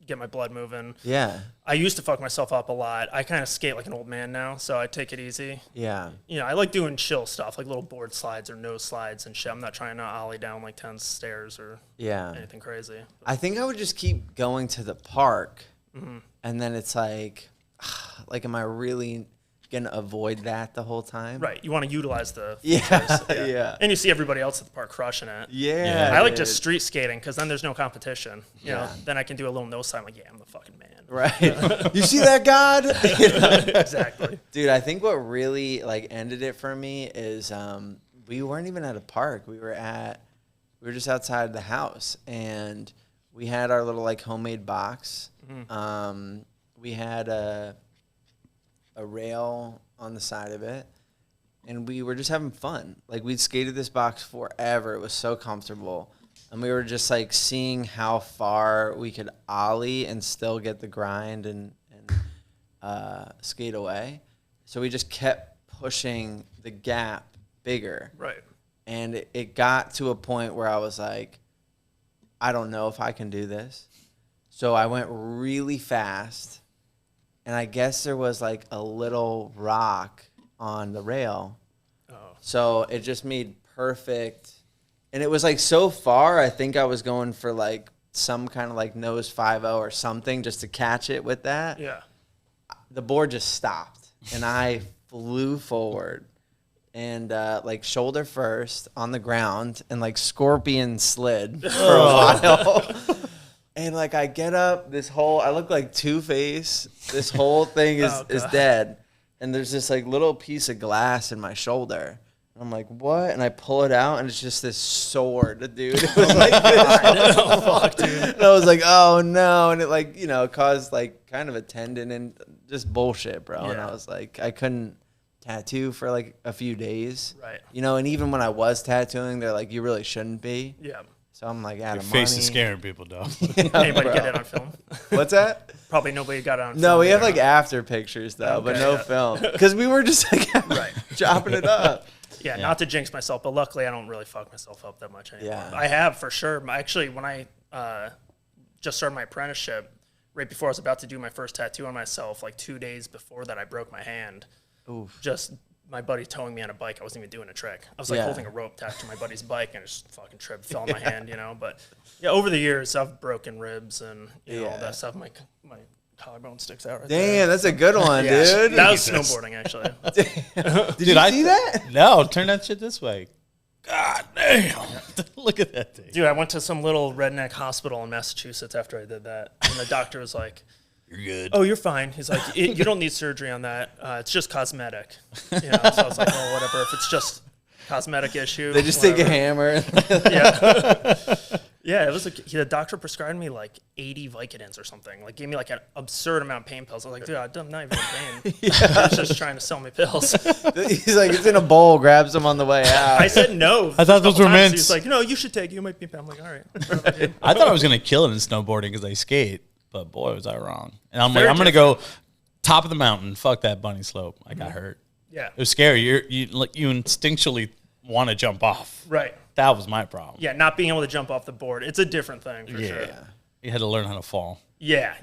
get my blood moving. Yeah. I used to fuck myself up a lot. I kind of skate like an old man now, so I take it easy. Yeah. I like doing chill stuff, like little board slides or nose slides and shit. I'm not trying to ollie down like 10 stairs or Yeah. anything crazy. I think I would just keep going to the park, and then it's like, am I really gonna avoid that the whole time? Right. You want to utilize the Yeah, features, yeah. And you see everybody else at the park crushing it. Yeah. I like dude. just street skating because then there's no competition. You know, Yeah. then I can do a little nose sign like, yeah, I'm the fucking man. Right. You see that, God? Exactly. Dude, I think what really ended it for me is we weren't even at a park. We were just outside the house, and we had our little homemade box. We had a rail on the side of it, and we were just having fun. We'd skated this box forever. It was so comfortable, and we were just seeing how far we could ollie and still get the grind and skate away. So we just kept pushing the gap bigger. Right. And it got to a point where I was like, I don't know if I can do this. So I went really fast, and I guess there was a little rock on the rail. Oh. So it just made perfect. And it was so far, I think I was going for some kind of nose 5-0 or something just to catch it with that. Yeah. The board just stopped, and I flew forward and like shoulder first on the ground, and like scorpion slid for a while. And like I get up, I look like Two-Face. This whole thing is dead. And there's this like little piece of glass in my shoulder. And I'm like, what? And I pull it out, and it's just this sword, dude. It was like this. Fuck, dude. And I was like, oh no. And it like, caused like kind of a tendon and just bullshit, bro. Yeah. And I was like, I couldn't tattoo for like a few days. Right. And even when I was tattooing, they're like, you really shouldn't be. Yeah. So I'm like, out Your of money. face is scaring people, though. Yeah, Anybody bro. get it on film? What's that? Probably nobody got it on film. No, we have either, like after pictures though, but Okay, no yeah. film. Because we were just like chopping it up. Yeah, not to jinx myself, but luckily I don't really fuck myself up that much anymore. Yeah. I have for sure. Actually, when I just started my apprenticeship, right before I was about to do my first tattoo on myself, like 2 days before that, I broke my hand. Oof. Just my buddy towing me on a bike. I wasn't even doing a trick. I was like Yeah. holding a rope attached to my buddy's bike, and I just fucking tripped, fell on my hand, But yeah, over the years, I've broken ribs and all Yeah. that stuff. My collarbone sticks out right there. Damn, that's a good one, Yeah, dude. that was snowboarding, actually. Did you see that? No, turn that shit this way. God damn. Look at that thing. Dude, I went to some little redneck hospital in Massachusetts after I did that. And the doctor was like, You're good. oh, you're fine. He's like, you don't need surgery on that. It's just cosmetic. So I was like, oh, whatever. If it's just cosmetic issue. They just take a whatever. hammer. Yeah. Yeah, it was like the doctor prescribed me like 80 Vicodins or something. Like gave me like an absurd amount of pain pills. I was like, dude, I'm not even in pain. He was just trying to sell me pills. He's like, it's in a bowl. Grabs them on the way out. I said no. I thought those were mints. He's like, no, you should take it. You might be in pain. I'm like, all right. I thought I was going to kill it in snowboarding because I skate, but boy, was I wrong. And I'm Very like, I'm going to go top of the mountain. Fuck that bunny slope. I got hurt. Yeah. It was scary. You instinctually want to jump off. Right. That was my problem. Yeah, not being able to jump off the board. It's a different thing for sure. You had to learn how to fall. Yeah,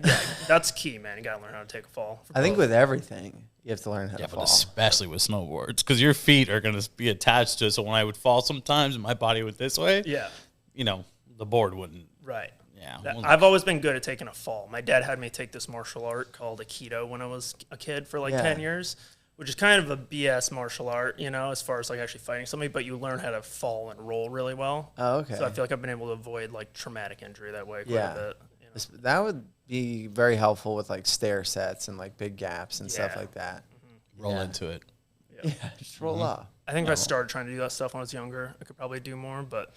that's key, man. You got to learn how to take a fall. I think with everything, you have to learn how to But fall. especially with snowboards, because your feet are going to be attached to it. So when I would fall sometimes and my body went this way, Yeah, the board wouldn't. right. Yeah. I've always been good at taking a fall. My dad had me take this martial art called Aikido when I was a kid for like 10 years, which is kind of a BS martial art, as far as like actually fighting somebody, but you learn how to fall and roll really well. Oh, okay. So I feel like I've been able to avoid like traumatic injury that way quite a bit. That would be very helpful with like stair sets and like big gaps and stuff Yeah. like that. Roll into it. Yeah, just roll off. I think if I started trying to do that stuff when I was younger, I could probably do more, but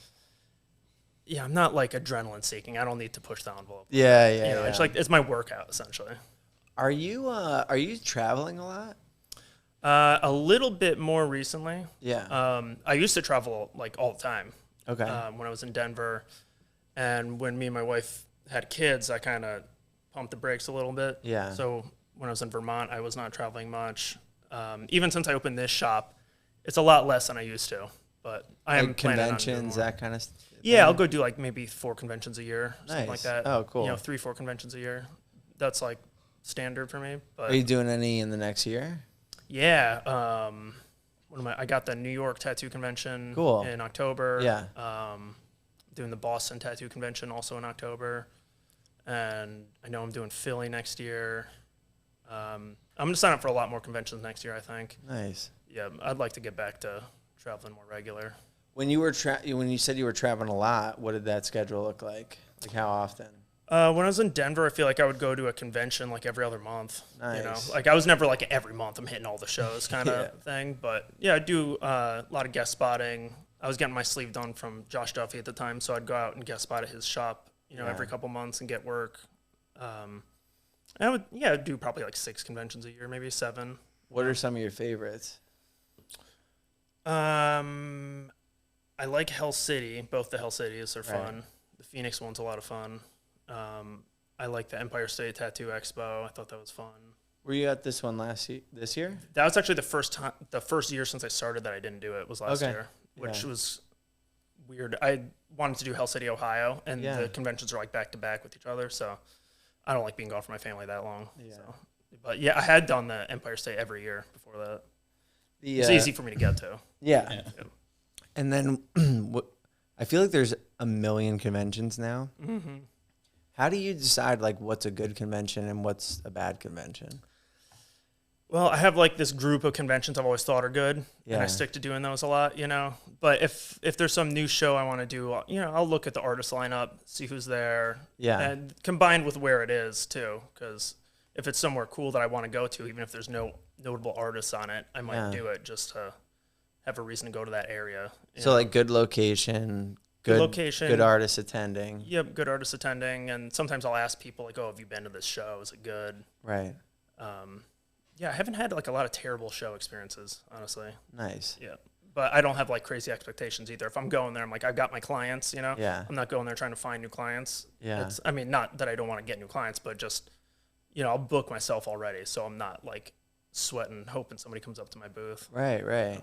yeah, I'm not like adrenaline seeking. I don't need to push the envelope. Yeah. It's like, it's my workout essentially. Are you traveling a lot? A little bit more recently. Yeah. I used to travel like all the time. Okay. When I was in Denver, and when me and my wife had kids, I kind of pumped the brakes a little bit. Yeah. So when I was in Vermont, I was not traveling much. Even since I opened this shop, it's a lot less than I used to. But I am like planning on doing conventions, more. that kind of stuff. Yeah, I'll go do like maybe 4 conventions a year, something like Nice. that. Oh, cool. 3-4 conventions a year. That's like standard for me. But Are you doing any in the next year? yeah, I got the New York Tattoo Convention in October. Yeah. Doing the Boston Tattoo Convention also in October. And I know I'm doing Philly next year. I'm going to sign up for a lot more conventions next year, I think. Nice. Yeah, I'd like to get back to traveling more regular. When you said you were traveling a lot, what did that schedule look like? Like how often? When I was in Denver, I feel like I would go to a convention like every other month. Nice. Like I was never like every month I'm hitting all the shows kind of thing. But yeah, I do a lot of guest spotting. I was getting my sleeve done from Josh Duffy at the time, so I'd go out and guest spot at his shop, every couple months and get work. And I would do probably like 6 conventions a year, maybe 7. What are some of your favorites? I like Hell City. Both the Hell Cities are fun. Right. The Phoenix one's a lot of fun. I like the Empire State Tattoo Expo. I thought that was fun. Were you at this one this year? That was actually the first year since I started that I didn't do it was last year, which was weird. I wanted to do Hell City, Ohio, and the conventions are like back to back with each other, so I don't like being gone from my family that long. Yeah. So. But yeah, I had done the Empire State every year before that. It's easy for me to get to. Yeah. And then I feel like there's a million conventions now. Mm-hmm. How do you decide like what's a good convention and what's a bad convention? Well, I have like this group of conventions I've always thought are good, and I Yeah. stick to doing those a lot, you know. But if there's some new show I want to do, you know, I'll look at the artist lineup, see who's there, Yeah. and combined with where it is too, because if it's somewhere cool that I want to go to, even if there's no notable artists on it, I might Yeah. do it just to have a reason to go to that area. you So know. like good location, Good location. good artists attending. Yep, good artists attending, and sometimes I'll ask people like, "Oh, have you been to this show? Is it good?" Right. Yeah, I haven't had like a lot of terrible show experiences, honestly. Nice. Yeah, but I don't have like crazy expectations either. If I'm going there, I'm like, I've got my clients, you know. Yeah. I'm not going there trying to find new clients. Yeah. I mean, not that I don't want to get new clients, but just, you know, I'll book myself already, so I'm not like sweating, hoping somebody comes up to my booth. Right, right.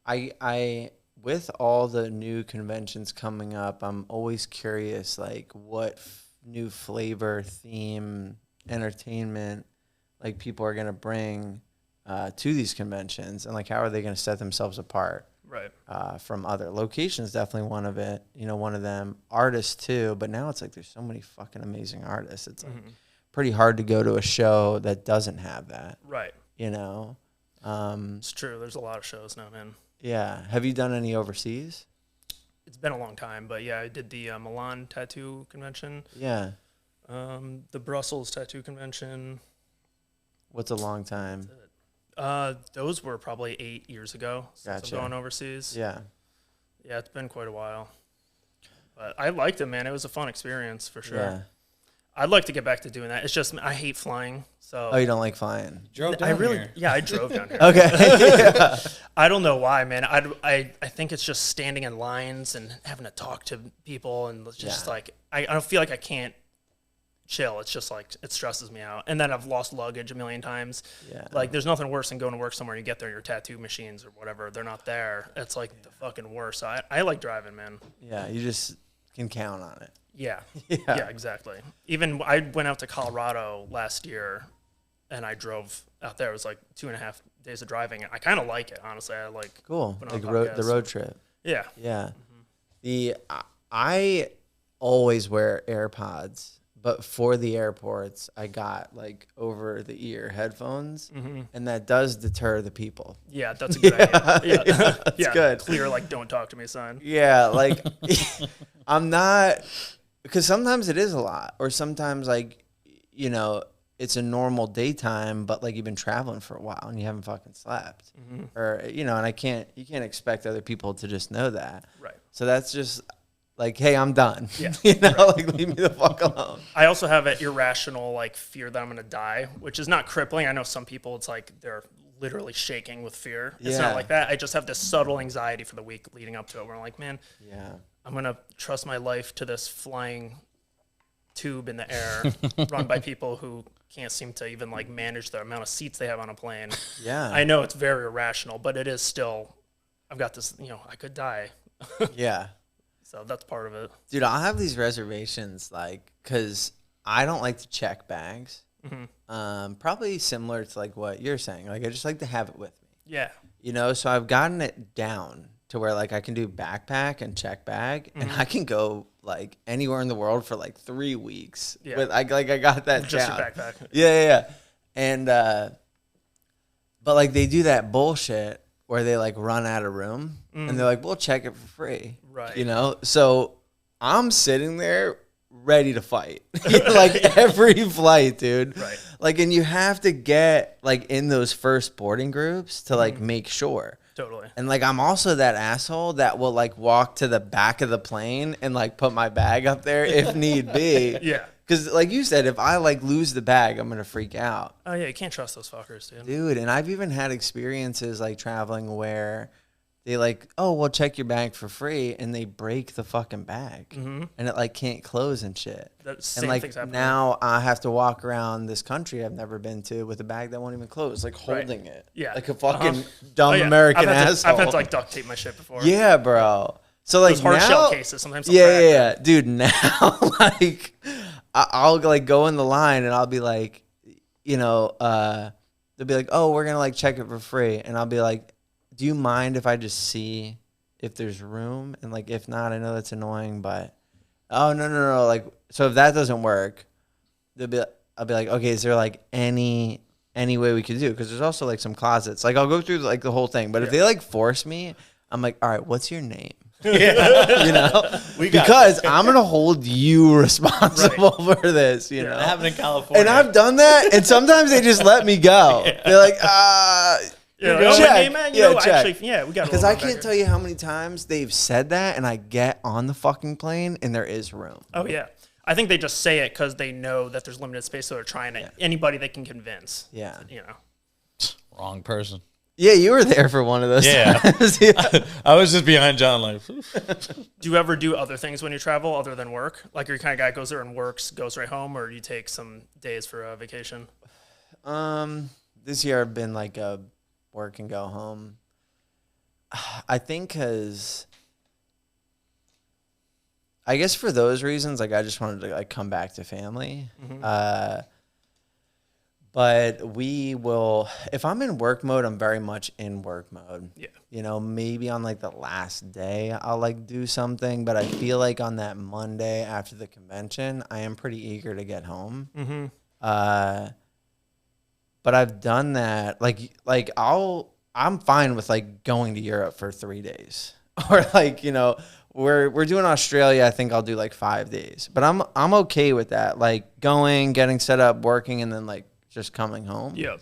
I with all the new conventions coming up, I'm always curious, like what new flavor, theme, entertainment, like people are gonna bring to these conventions, and like how are they gonna set themselves apart Right. from other locations? Definitely one of it. You know, one of them. Artists too, but now it's like there's so many fucking amazing artists. It's like pretty hard to go to a show that doesn't have that. Right. You know. It's true. There's a lot of shows now, man. Yeah. Have you done any overseas? It's been a long time, but yeah, I did the Milan tattoo convention, Yeah. the Brussels tattoo convention. What's a long time? Those were probably 8 years ago since Gotcha. I'm going overseas. Yeah. Yeah, it's been quite a while. But I liked it, man. It was a fun experience for sure. Yeah. I'd like to get back to doing that. It's just I hate flying. So Oh, you don't like flying? Drove I down really here. yeah, I drove down here. Okay. Yeah. I don't know why, man. I think it's just standing in lines and having to talk to people and it's just Yeah. like I don't feel like I can't chill. It's just like it stresses me out. And then I've lost luggage a million times. Yeah. Like there's nothing worse than going to work somewhere and you get there, your tattoo machines or whatever, they're not there. It's like the fucking worst. So I like driving, man. Yeah. You just can count on it. Yeah. Yeah. Yeah, exactly. Even I went out to Colorado last year and I drove out there. It was like 2.5 days of driving. I kind of like it, honestly. I like Cool. putting on Like the podcasts. road trip. Yeah. Yeah. I always wear AirPods, but for the airports, I got like over the ear headphones, and that does deter the people. Yeah, that's a good idea. Yeah. That's good. Clear, like, don't talk to me sign. Yeah, like I'm not, because sometimes it is a lot, or sometimes like, you know, it's a normal daytime, but like you've been traveling for a while and you haven't fucking slept, or you know, and you can't expect other people to just know that. Right. So that's just like, hey, I'm done. Yeah, You know, like leave me the fuck alone. I also have an irrational, like, fear that I'm going to die, which is not crippling. I know some people, it's like they're literally shaking with fear. It's Yeah. not like that. I just have this subtle anxiety for the week leading up to it where I'm like, man, Yeah. I'm going to trust my life to this flying tube in the air run by people who can't seem to even like manage the amount of seats they have on a plane. Yeah. I know it's very irrational, but it is still, I've got this, you know, I could die. Yeah. So that's part of it. Dude, I'll have these reservations, like, because I don't like to check bags. Probably similar to like what you're saying. Like, I just like to have it with me. Yeah. You know, so I've gotten it down to where like I can do backpack and check bag, and I can go like anywhere in the world for like 3 weeks. Yeah. With I got that Just down. your backpack. Yeah. And but like they do that bullshit where they like run out of room and they're like, we'll check it for free. Right. You know? So I'm sitting there ready to fight. Like every flight, dude. Right. Like, and you have to get like in those first boarding groups to like make sure. Totally. And like I'm also that asshole that will like walk to the back of the plane and like put my bag up there if need be. Yeah. Because like you said, if I like lose the bag, I'm gonna freak out, Oh yeah, you can't trust those fuckers, dude. dude. And I've even had experiences like traveling where they like, oh, we'll check your bag for free, and they break the fucking bag, and it like can't close and shit. That And same like thing's happening. now I have to walk around this country I've never been to with a bag that won't even close, like holding it, Yeah. like a fucking Oh, dumb yeah. American I've asshole. had to like duct tape my shit before. Yeah, bro. So like Those hard now, shell cases sometimes. they'll yeah, crack. yeah, dude. Now, like, I'll like go in the line and I'll be like, you know, they'll be like, oh, we're gonna like check it for free, and I'll be like, do you mind if I just see if there's room? And like, if not, I know that's annoying, but oh no, like, so if that doesn't work, I'll be like, okay, is there like any any way we could do, because there's also like some closets. Like I'll go through like the whole thing, but if they like force me, I'm like, all right, what's your name? Yeah. You know, because I'm gonna hold you responsible for this. You know, That happened in California, and I've done that, and sometimes they just let me go. They're like, check. Check. Actually, we got. Because I can't tell you how many times they've said that, and I get on the fucking plane, and there is room. Oh yeah, I think they just say it because they know that there's limited space, so they're trying to anybody they can convince. Yeah, you know, wrong person. Yeah, you were there for one of those times. I was just behind John, like. Do you ever do other things when you travel other than work? Like, you're the kind of guy goes there and works, goes right home, or you take some days for a vacation? This year I've been like a work and go home. I think because I guess for those reasons, like I just wanted to like come back to family. But we will, if I'm in work mode, I'm very much in work mode. Yeah. You know, maybe on like the last day, I'll like do something. But I feel like on that Monday after the convention, I am pretty eager to get home. But I've done that. Like I'm fine with like going to Europe for 3 days. Or like, you know, we're doing Australia. I think I'll do like 5 days. But I'm okay with that. Like going, getting set up, working, and then like just coming home. Yeah.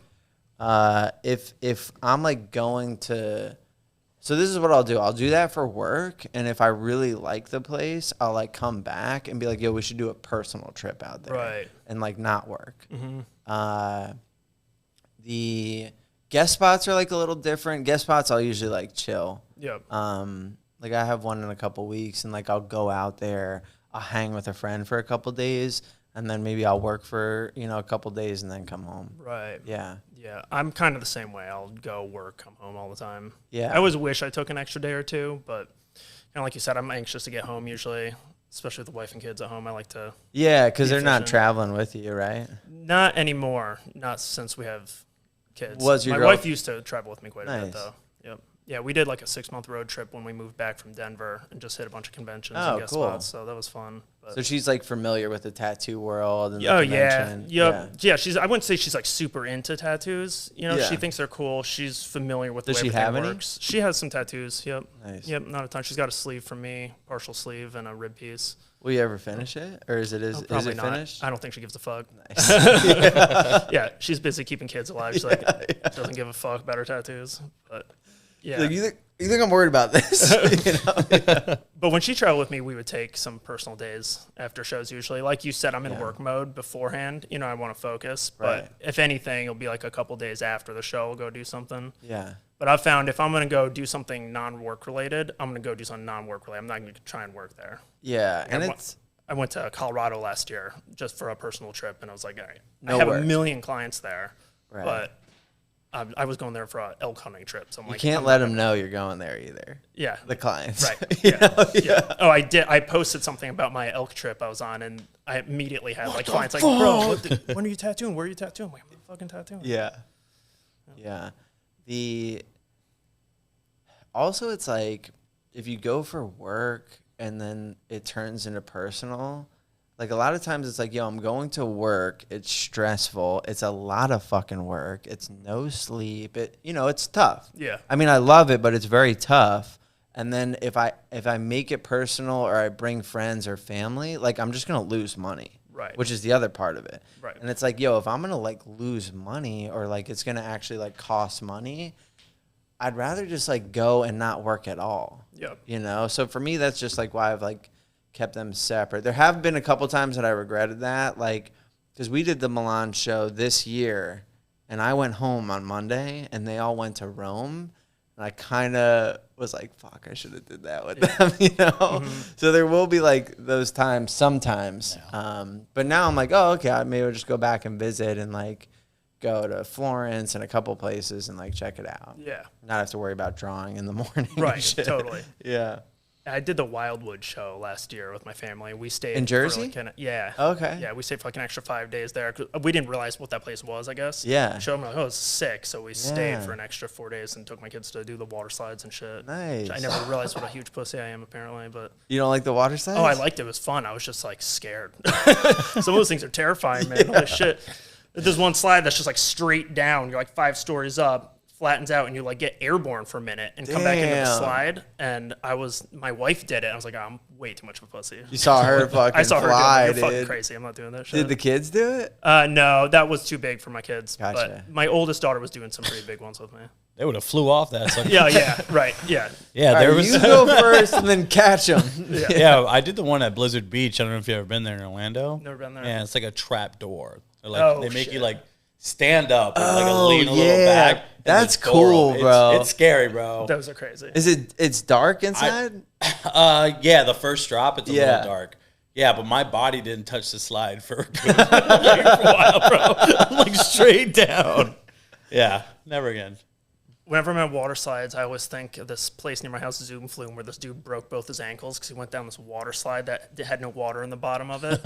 If I'm like going to, so this is what I'll do. I'll do that for work, and if I really like the place, I'll like come back and be like, yo, we should do a personal trip out there, Right. and like not work. The guest spots are like a little different. Guest spots I'll usually like chill. Yeah. Like I have one in a couple weeks, and like I'll go out there, I'll hang with a friend for a couple days. And then maybe I'll work for, you know, a couple days and then come home. Right. Yeah. Yeah. I'm kind of the same way. I'll go work, come home all the time. Yeah. I always wish I took an extra day or two, but kind of like you said, I'm anxious to get home usually, especially with the wife and kids at home. I like to. Yeah, because they're not efficient. traveling with you, right? Not anymore. Not since we have kids. Was your My girl- wife used to travel with me quite a Nice. bit, though. Yep. Yeah, we did like a 6-month road trip when we moved back from Denver and just hit a bunch of conventions Oh, and guest cool. spots, so that was fun. But So she's like familiar with the tattoo world and the oh yeah, convention. yeah. She's. I wouldn't say she's like super into tattoos. You know, Yeah. she thinks they're cool. She's familiar with Does the way she have everything any? works. She has some tattoos. Yep. Nice. Yep. Not a ton. She's got a sleeve from me, partial sleeve, and a rib piece. Will you ever finish it, or is it Probably it not. finished? I don't think she gives a fuck. Nice. Yeah, she's busy keeping kids alive. She's like doesn't give a fuck about her tattoos. But yeah. Like, you think I'm worried about this? You know? But when she traveled with me, we would take some personal days after shows usually. Like you said, I'm in Yeah. work mode beforehand. You know, I want to focus. Right. But if anything, it'll be like a couple days after the show, we'll go do something. Yeah. But I've found if I'm going to go do something non-work related, I'm going to go do something non-work related. I'm not going to try and work there. Yeah, and I went to Colorado last year just for a personal trip, and I was like, all right, No I have work. a million clients there, Right. but I was going there for an elk hunting trip. So I'm you like, can't I'm let not them know you're going there either. Yeah. The clients. Right. You Yeah. know? Yeah. Oh, I did. I posted something about my elk trip I was on, and I immediately had like clients like, bro, when are you tattooing? Where are you tattooing? I'm like, I'm not fucking tattooing. Yeah. Yeah. Also, it's like if you go for work and then it turns into personal, like a lot of times it's like, yo, I'm going to work. It's stressful. It's a lot of fucking work. It's no sleep. It's tough. Yeah. I mean, I love it, but it's very tough. And then if I make it personal or I bring friends or family, like I'm just going to lose money. Right. Which is the other part of it. Right. And it's like, yo, if I'm going to like lose money or like it's going to actually like cost money, I'd rather just like go and not work at all. Yep. You know? So for me, that's just like why I've like kept them separate. There have been a couple times that I regretted that, like, because we did the Milan show this year and I went home on Monday and they all went to Rome. And I kind of was like, fuck, I should have did that with them, you know? Mm-hmm. So there will be like those times sometimes. Yeah. But now I'm like, oh, okay, maybe I'll just go back and visit and like go to Florence and a couple places and like check it out. Yeah. Not have to worry about drawing in the morning. Right. Totally. Yeah. I did the Wildwood show last year with my family. We stayed in Jersey. Yeah. Okay. Yeah, we stayed for like an extra 5 days there. We didn't realize what that place was, I guess. Yeah. Showed them like, oh, it's sick. So we stayed for an extra 4 days and took my kids to do the water slides and shit. Nice. I never realized what a huge pussy I am, apparently. But you don't like the water slides? Oh, I liked it. It was fun. I was just like scared. Some of those things are terrifying, man. Holy shit. There's one slide that's just like straight down. You're like 5 stories up, flattens out, and you like get airborne for a minute and come back into the slide. And my wife did it. I was like, oh, I'm way too much of a pussy. You saw her fucking I saw her fly, do it. You're dude. fucking crazy. I'm not doing that shit. Did the kids do it? No, that was too big for my kids. Gotcha. But my oldest daughter was doing some pretty big ones with me. They would have flew off that. So. Yeah, right, yeah. Yeah, there was. You go first and then catch them. Yeah, I did the one at Blizzard Beach. I don't know if you've ever been there in Orlando. Never been there. Yeah, it's like a trap door. Like, they make you like stand up and like lean a little yeah. back. That's cool, bro. It's scary, bro. Those are crazy. It's dark inside? Yeah, the first drop, it's a little dark. Yeah, but my body didn't touch the slide for a while, bro. I'm like straight down. Yeah, never again. Whenever I'm at water slides, I always think of this place near my house, Zoom Flume, where this dude broke both his ankles because he went down this water slide that had no water in the bottom of it.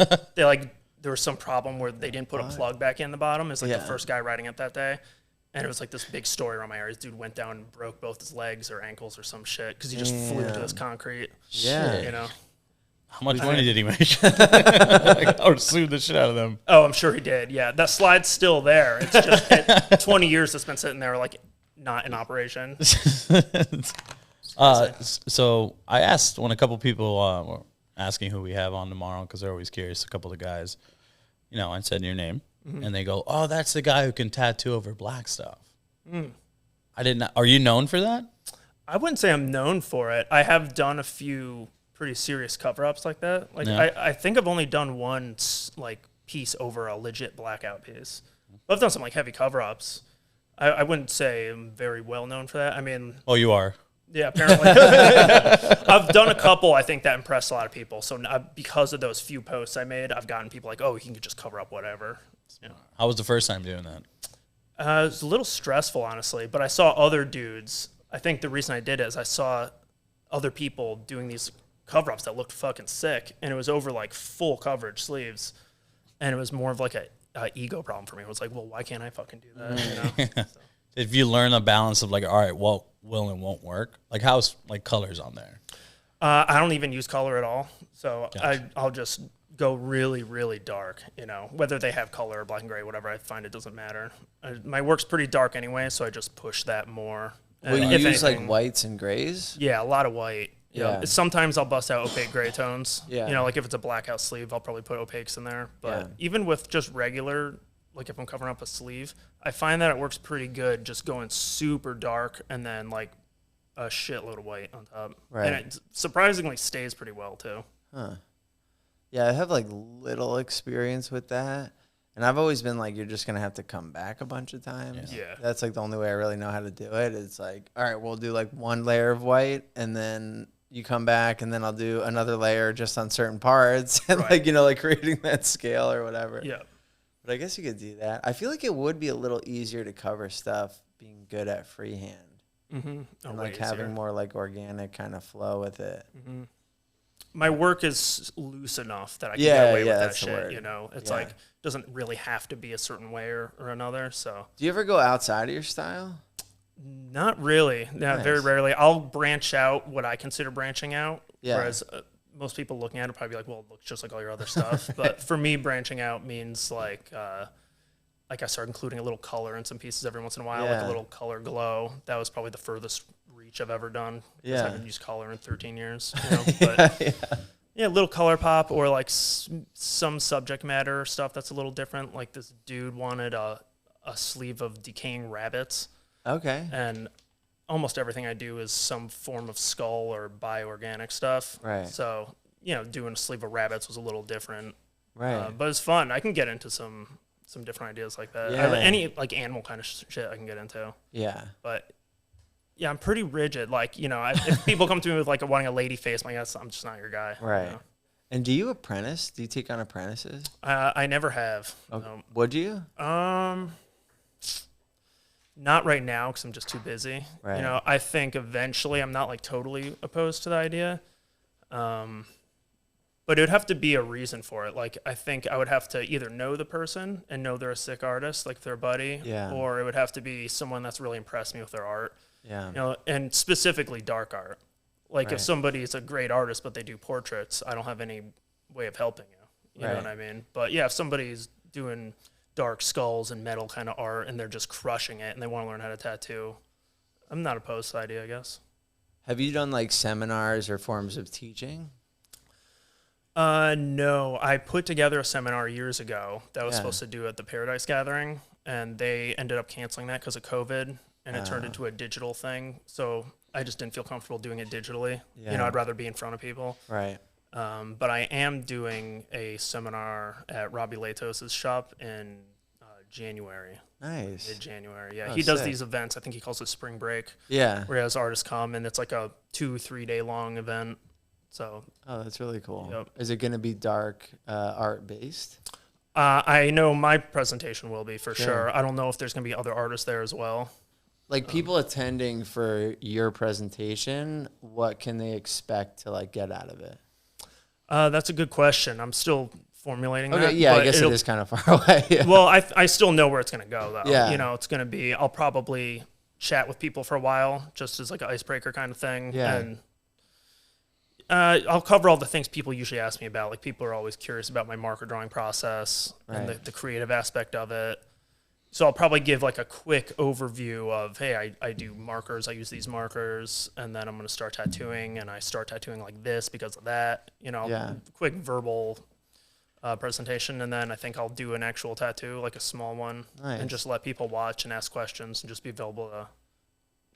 There was some problem where they didn't put a plug back in the bottom. It's like the first guy riding it that day. And it was like this big story around my area. This dude went down and broke both his legs or ankles or some shit because he just flew into this concrete. Yeah. You know? How much money did he make? I would sue the shit out of them. Oh, I'm sure he did. Yeah, that slide's still there. It's just 20 years it's been sitting there, like, not in operation. So I asked when a couple people were asking who we have on tomorrow because they're always curious. A couple of the guys, you know, I said your name, and they go, "Oh, that's the guy who can tattoo over black stuff." I didn't. Are you known for that? I wouldn't say I'm known for it. I have done a few pretty serious cover-ups like that. Like I think I've only done one like piece over a legit blackout piece. But I've done some like heavy cover-ups. I wouldn't say I'm very well known for that. I mean, Oh, you are. Yeah, apparently. I've done a couple, I think, that impressed a lot of people. So because of those few posts I made, I've gotten people like, oh, you can just cover up whatever. You know. How was the first time doing that? It was a little stressful, honestly, but I saw other dudes. I think the reason I did it is I saw other people doing these cover-ups that looked fucking sick, and it was over, like, full coverage sleeves, and it was more of, like, a ego problem for me. It was like, well, why can't I fucking do that? You know? So. If you learn a balance of, like, all right, well, will and won't work, like, how's, like, colors on there? I don't even use color at all, so Gotcha. I'll just go really, really dark, you know. Whether they have color or black and gray, whatever, I find it doesn't matter. My work's pretty dark anyway, so I just push that more. Will you use, like, whites and grays? Yeah, a lot of white. Yeah. Sometimes I'll bust out opaque gray tones. Yeah. You know, like if it's a blackout sleeve, I'll probably put opaques in there. But even with just regular, like if I'm covering up a sleeve, I find that it works pretty good just going super dark and then like a shitload of white on top. Right. And it surprisingly stays pretty well too. Huh. Yeah, I have like little experience with that. And I've always been like, you're just going to have to come back a bunch of times. Yeah. That's like the only way I really know how to do it. It's like, all right, we'll do like one layer of white and then you come back and then I'll do another layer just on certain parts and like, you know, like creating that scale or whatever. Yeah. But I guess you could do that. I feel like it would be a little easier to cover stuff being good at freehand. Mm-hmm. And like having more like organic kind of flow with it. Mm-hmm. My work is loose enough that I can get away with that shit, you know. It's like doesn't really have to be a certain way or another. So do you ever go outside of your style? Not really. No, very rarely. I'll branch out what I consider branching out. Yeah. Whereas most people looking at it probably be like, well, it looks just like all your other stuff. But for me, branching out means like I start including a little color in some pieces every once in a while, like a little color glow. That was probably the furthest reach I've ever done. Yeah. I haven't used color in 13 years. You know? But yeah, a little color pop or like some subject matter stuff that's a little different. Like this dude wanted a sleeve of decaying rabbits. Okay. And almost everything I do is some form of skull or bioorganic stuff. Right. So, you know, doing a sleeve of rabbits was a little different. Right. But it's fun. I can get into some different ideas like that. Yeah. Any like animal kind of shit I can get into. Yeah. But yeah, I'm pretty rigid. Like, you know, if people come to me with like wanting a lady face, I'm like, I'm just not your guy. Right. You know? And do you apprentice? Do you take on apprentices? I never have. Okay. Would you? Not right now because I'm just too busy. Right. You know, I think eventually I'm not like totally opposed to the idea. But it would have to be a reason for it. Like, I think I would have to either know the person and know they're a sick artist, like their buddy, or it would have to be someone that's really impressed me with their art. Yeah. You know, and specifically dark art. Like if somebody is a great artist but they do portraits, I don't have any way of helping you. You know what I mean? But yeah, if somebody's doing dark skulls and metal kind of art, and they're just crushing it, and they want to learn how to tattoo. I'm not opposed to the idea, I guess. Have you done like seminars or forms of teaching? No, I put together a seminar years ago that I was supposed to do at the Paradise Gathering, and they ended up canceling that because of COVID, and it turned into a digital thing. So I just didn't feel comfortable doing it digitally. Yeah. You know, I'd rather be in front of people. Right. But I am doing a seminar at Robbie Latos's shop in January. Nice. Mid-January, yeah. Oh, he does sick. these events. I think he calls it Spring Break. Yeah. Where he has artists come, and it's like a 2-3 day long event. So. Oh, that's really cool. Yep. Is it going to be dark art based? I know my presentation will be for sure. I don't know if there's going to be other artists there as well. Like people attending for your presentation, what can they expect to like get out of it? That's a good question. I'm still formulating that. Okay, yeah, I but guess it is kind of far away. Yeah. Well, I still know where it's going to go, though. Yeah. You know, it's going to be, I'll probably chat with people for a while, just as like an icebreaker kind of thing. Yeah. And I'll cover all the things people usually ask me about. Like, people are always curious about my marker drawing process and the creative aspect of it. So I'll probably give like a quick overview of, hey, I do markers, I use these markers, and then I'm going to start tattooing, and I start tattooing like this because of that. You know, quick verbal presentation, and then I think I'll do an actual tattoo, like a small one, and just let people watch and ask questions and just be available to,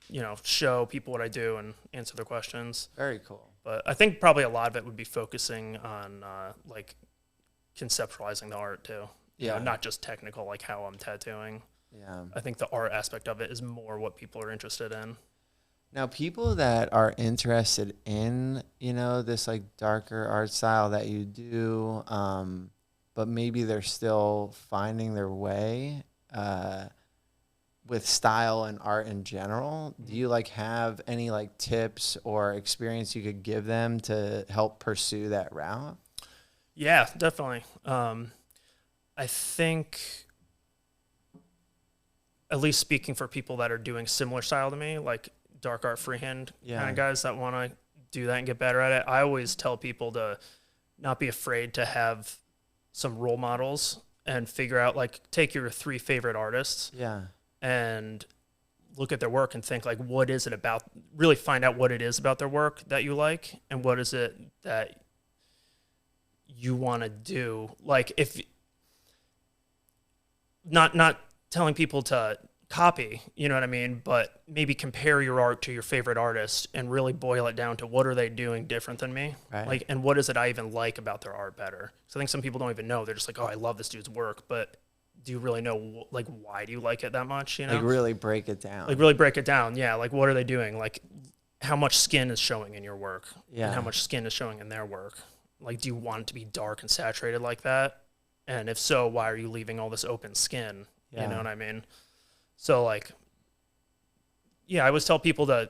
you know, show people what I do and answer their questions. Very cool. But I think probably a lot of it would be focusing on like conceptualizing the art too. You know, not just technical, like how I'm tattooing. Yeah. I think the art aspect of it is more what people are interested in. Now, people that are interested in, you know, this like darker art style that you do, but maybe they're still finding their way with style and art in general, do you like have any like tips or experience you could give them to help pursue that route? Yeah, definitely. I think, at least speaking for people that are doing similar style to me, like dark art freehand kind of guys that want to do that and get better at it, I always tell people to not be afraid to have some role models and figure out, like, take your 3 favorite artists and look at their work and think, like, what is it about, really find out what it is about their work that you like and what is it that you want to do. Like, if not telling people to copy, you know what I mean, but maybe compare your art to your favorite artist and really boil it down to what are they doing different than me, like, and what is it I even like about their art better. So I think some people don't even know. They're just like, oh, I love this dude's work, but do you really know, like, why do you like it that much? You know, like really break it down. Like really break it down. Yeah, like what are they doing? Like, how much skin is showing in your work? And how much skin is showing in their work? Like, do you want it to be dark and saturated like that? And if so, why are you leaving all this open skin? You know what I mean? So, like, yeah, I always tell people to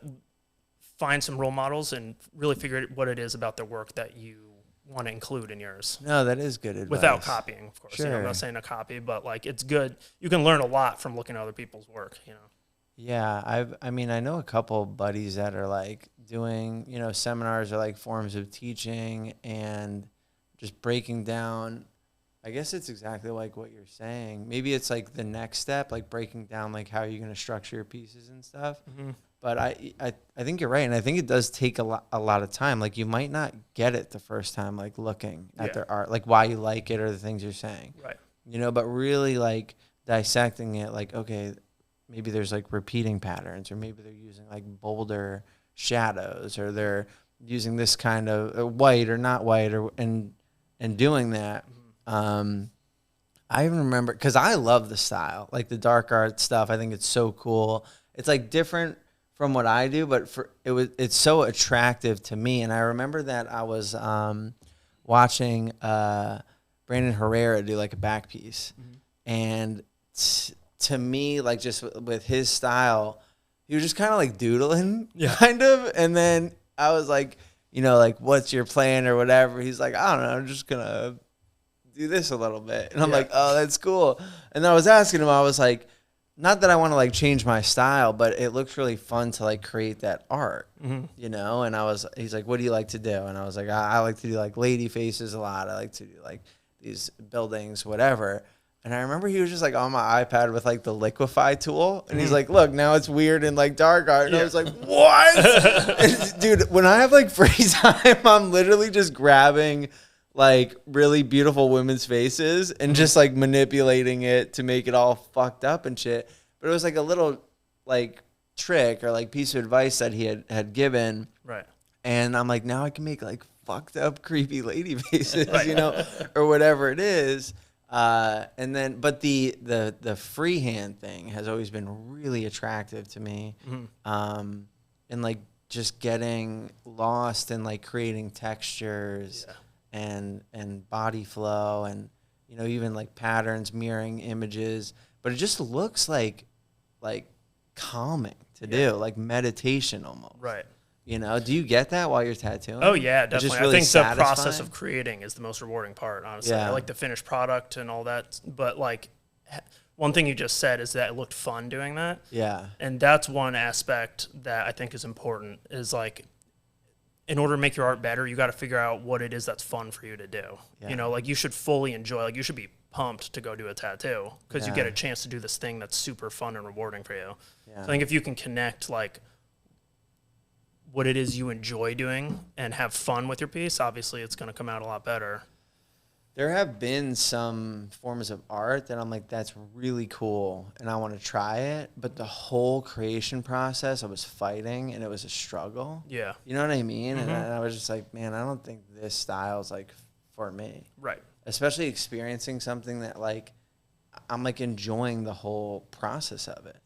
find some role models and really figure out what it is about their work that you want to include in yours. No, that is good advice. Without copying, of course. Sure. You know, I'm not saying a copy, but, like, it's good. You can learn a lot from looking at other people's work, you know? Yeah, I know a couple buddies that are like doing, you know, seminars or like forms of teaching and just breaking down. I guess it's exactly like what you're saying. Maybe it's like the next step, like breaking down like how you're going to structure your pieces and stuff. But I think you're right, and I think it does take a lot of time. Like, you might not get it the first time, like looking at their art, like why you like it or the things you're saying. Right. You know, but really like dissecting it, like, okay, maybe there's like repeating patterns, or maybe they're using like bolder shadows, or they're using this kind of white or not white, or and doing that. I even remember, because I love the style, like the dark art stuff. I think it's so cool. It's like different from what I do, but it's so attractive to me. And I remember that I was watching Brandon Herrera do like a back piece, and to me, like, just with his style, he was just kind of like doodling, kind of. And then I was like, you know, like, what's your plan or whatever? He's like, I don't know, I'm just gonna do this a little bit. And I'm like, oh, that's cool. And then I was asking him, I was like, not that I want to like change my style, but it looks really fun to like create that art, you know? And he's like, what do you like to do? And I was like, I like to do like lady faces a lot. I like to do like these buildings, whatever. And I remember he was just like on my iPad with like the liquefy tool. And he's like, look, now it's weird and like dark art. And I was like, what? And, dude, when I have like free time, I'm literally just grabbing like really beautiful women's faces and just like manipulating it to make it all fucked up and shit. But it was like a little like trick or like piece of advice that he had given. Right. And I'm like, now I can make like fucked up, creepy lady faces, you know, or whatever it is. And then, but the freehand thing has always been really attractive to me. And like just getting lost in like creating textures and body flow and, you know, even like patterns, mirroring images, but it just looks like calming to do, like meditation almost. Right. You know, do you get that while you're tattooing? Oh yeah, definitely. Really I think satisfying? the process of creating is the most rewarding part, honestly. Yeah. I like the finished product and all that, but like one thing you just said is that it looked fun doing that. Yeah. And that's one aspect that I think is important is like, in order to make your art better, you got to figure out what it is that's fun for you to do. Yeah. You know, like you should fully enjoy, like you should be pumped to go do a tattoo because you get a chance to do this thing that's super fun and rewarding for you. Yeah. So I think if you can connect like what it is you enjoy doing and have fun with your piece, obviously it's going to come out a lot better. There have been some forms of art that I'm like, that's really cool and I want to try it. But the whole creation process, I was fighting and it was a struggle. Yeah. You know what I mean? And I was just like, man, I don't think this style is like for me. Right. Especially experiencing something that like, I'm like enjoying the whole process of it.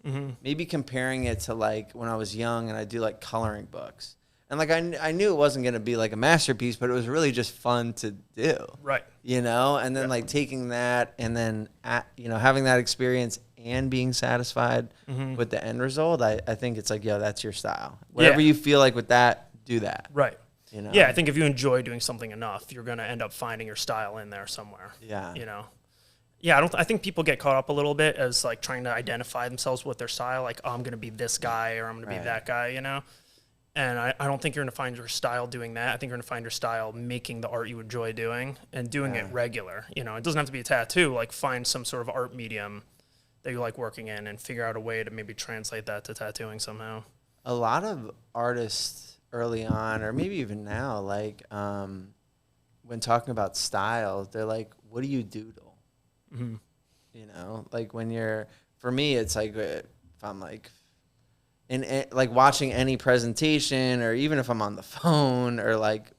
Maybe comparing it to like when I was young and I do like coloring books. And like I knew it wasn't going to be like a masterpiece, but it was really just fun to do. Right. You know, and then like taking that and then, you know, having that experience and being satisfied with the end result, I think it's like, yo, that's your style. Whatever you feel like with that, do that. Right. You know? Yeah, I think if you enjoy doing something enough, you're going to end up finding your style in there somewhere. Yeah. You know? Yeah, I think people get caught up a little bit as like trying to identify themselves with their style, like, oh, I'm going to be this guy or I'm going to be that guy, you know? And I don't think you're going to find your style doing that. I think you're going to find your style making the art you enjoy doing and doing it regular. You know, it doesn't have to be a tattoo. Like find some sort of art medium that you like working in and figure out a way to maybe translate that to tattooing somehow. A lot of artists early on, or maybe even now, like when talking about style, they're like, what do you doodle? You know, like when you're, for me, it's like if I'm like, like watching any presentation or even if I'm on the phone or like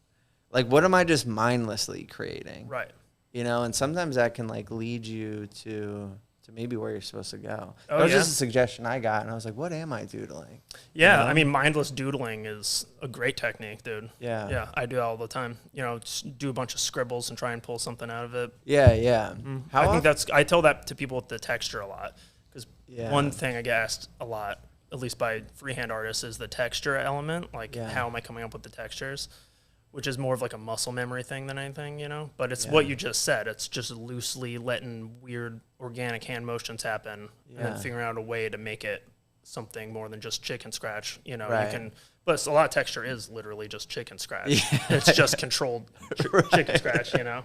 what am I just mindlessly creating? Right. You know, and sometimes that can like lead you to maybe where you're supposed to go. Oh, that was just a suggestion I got and I was like, what am I doodling? Yeah, You know? I mean, mindless doodling is a great technique, dude. Yeah. Yeah, I do that all the time. You know, just do a bunch of scribbles and try and pull something out of it. Yeah, yeah. I tell that to people with the texture a lot because one thing I get asked a lot, at least by freehand artists, is the texture element. Like, how am I coming up with the textures? Which is more of like a muscle memory thing than anything, you know? But it's what you just said. It's just loosely letting weird organic hand motions happen and then figuring out a way to make it something more than just chicken scratch, you know? You can, but a lot of texture is literally just chicken scratch. It's just controlled chicken scratch, you know?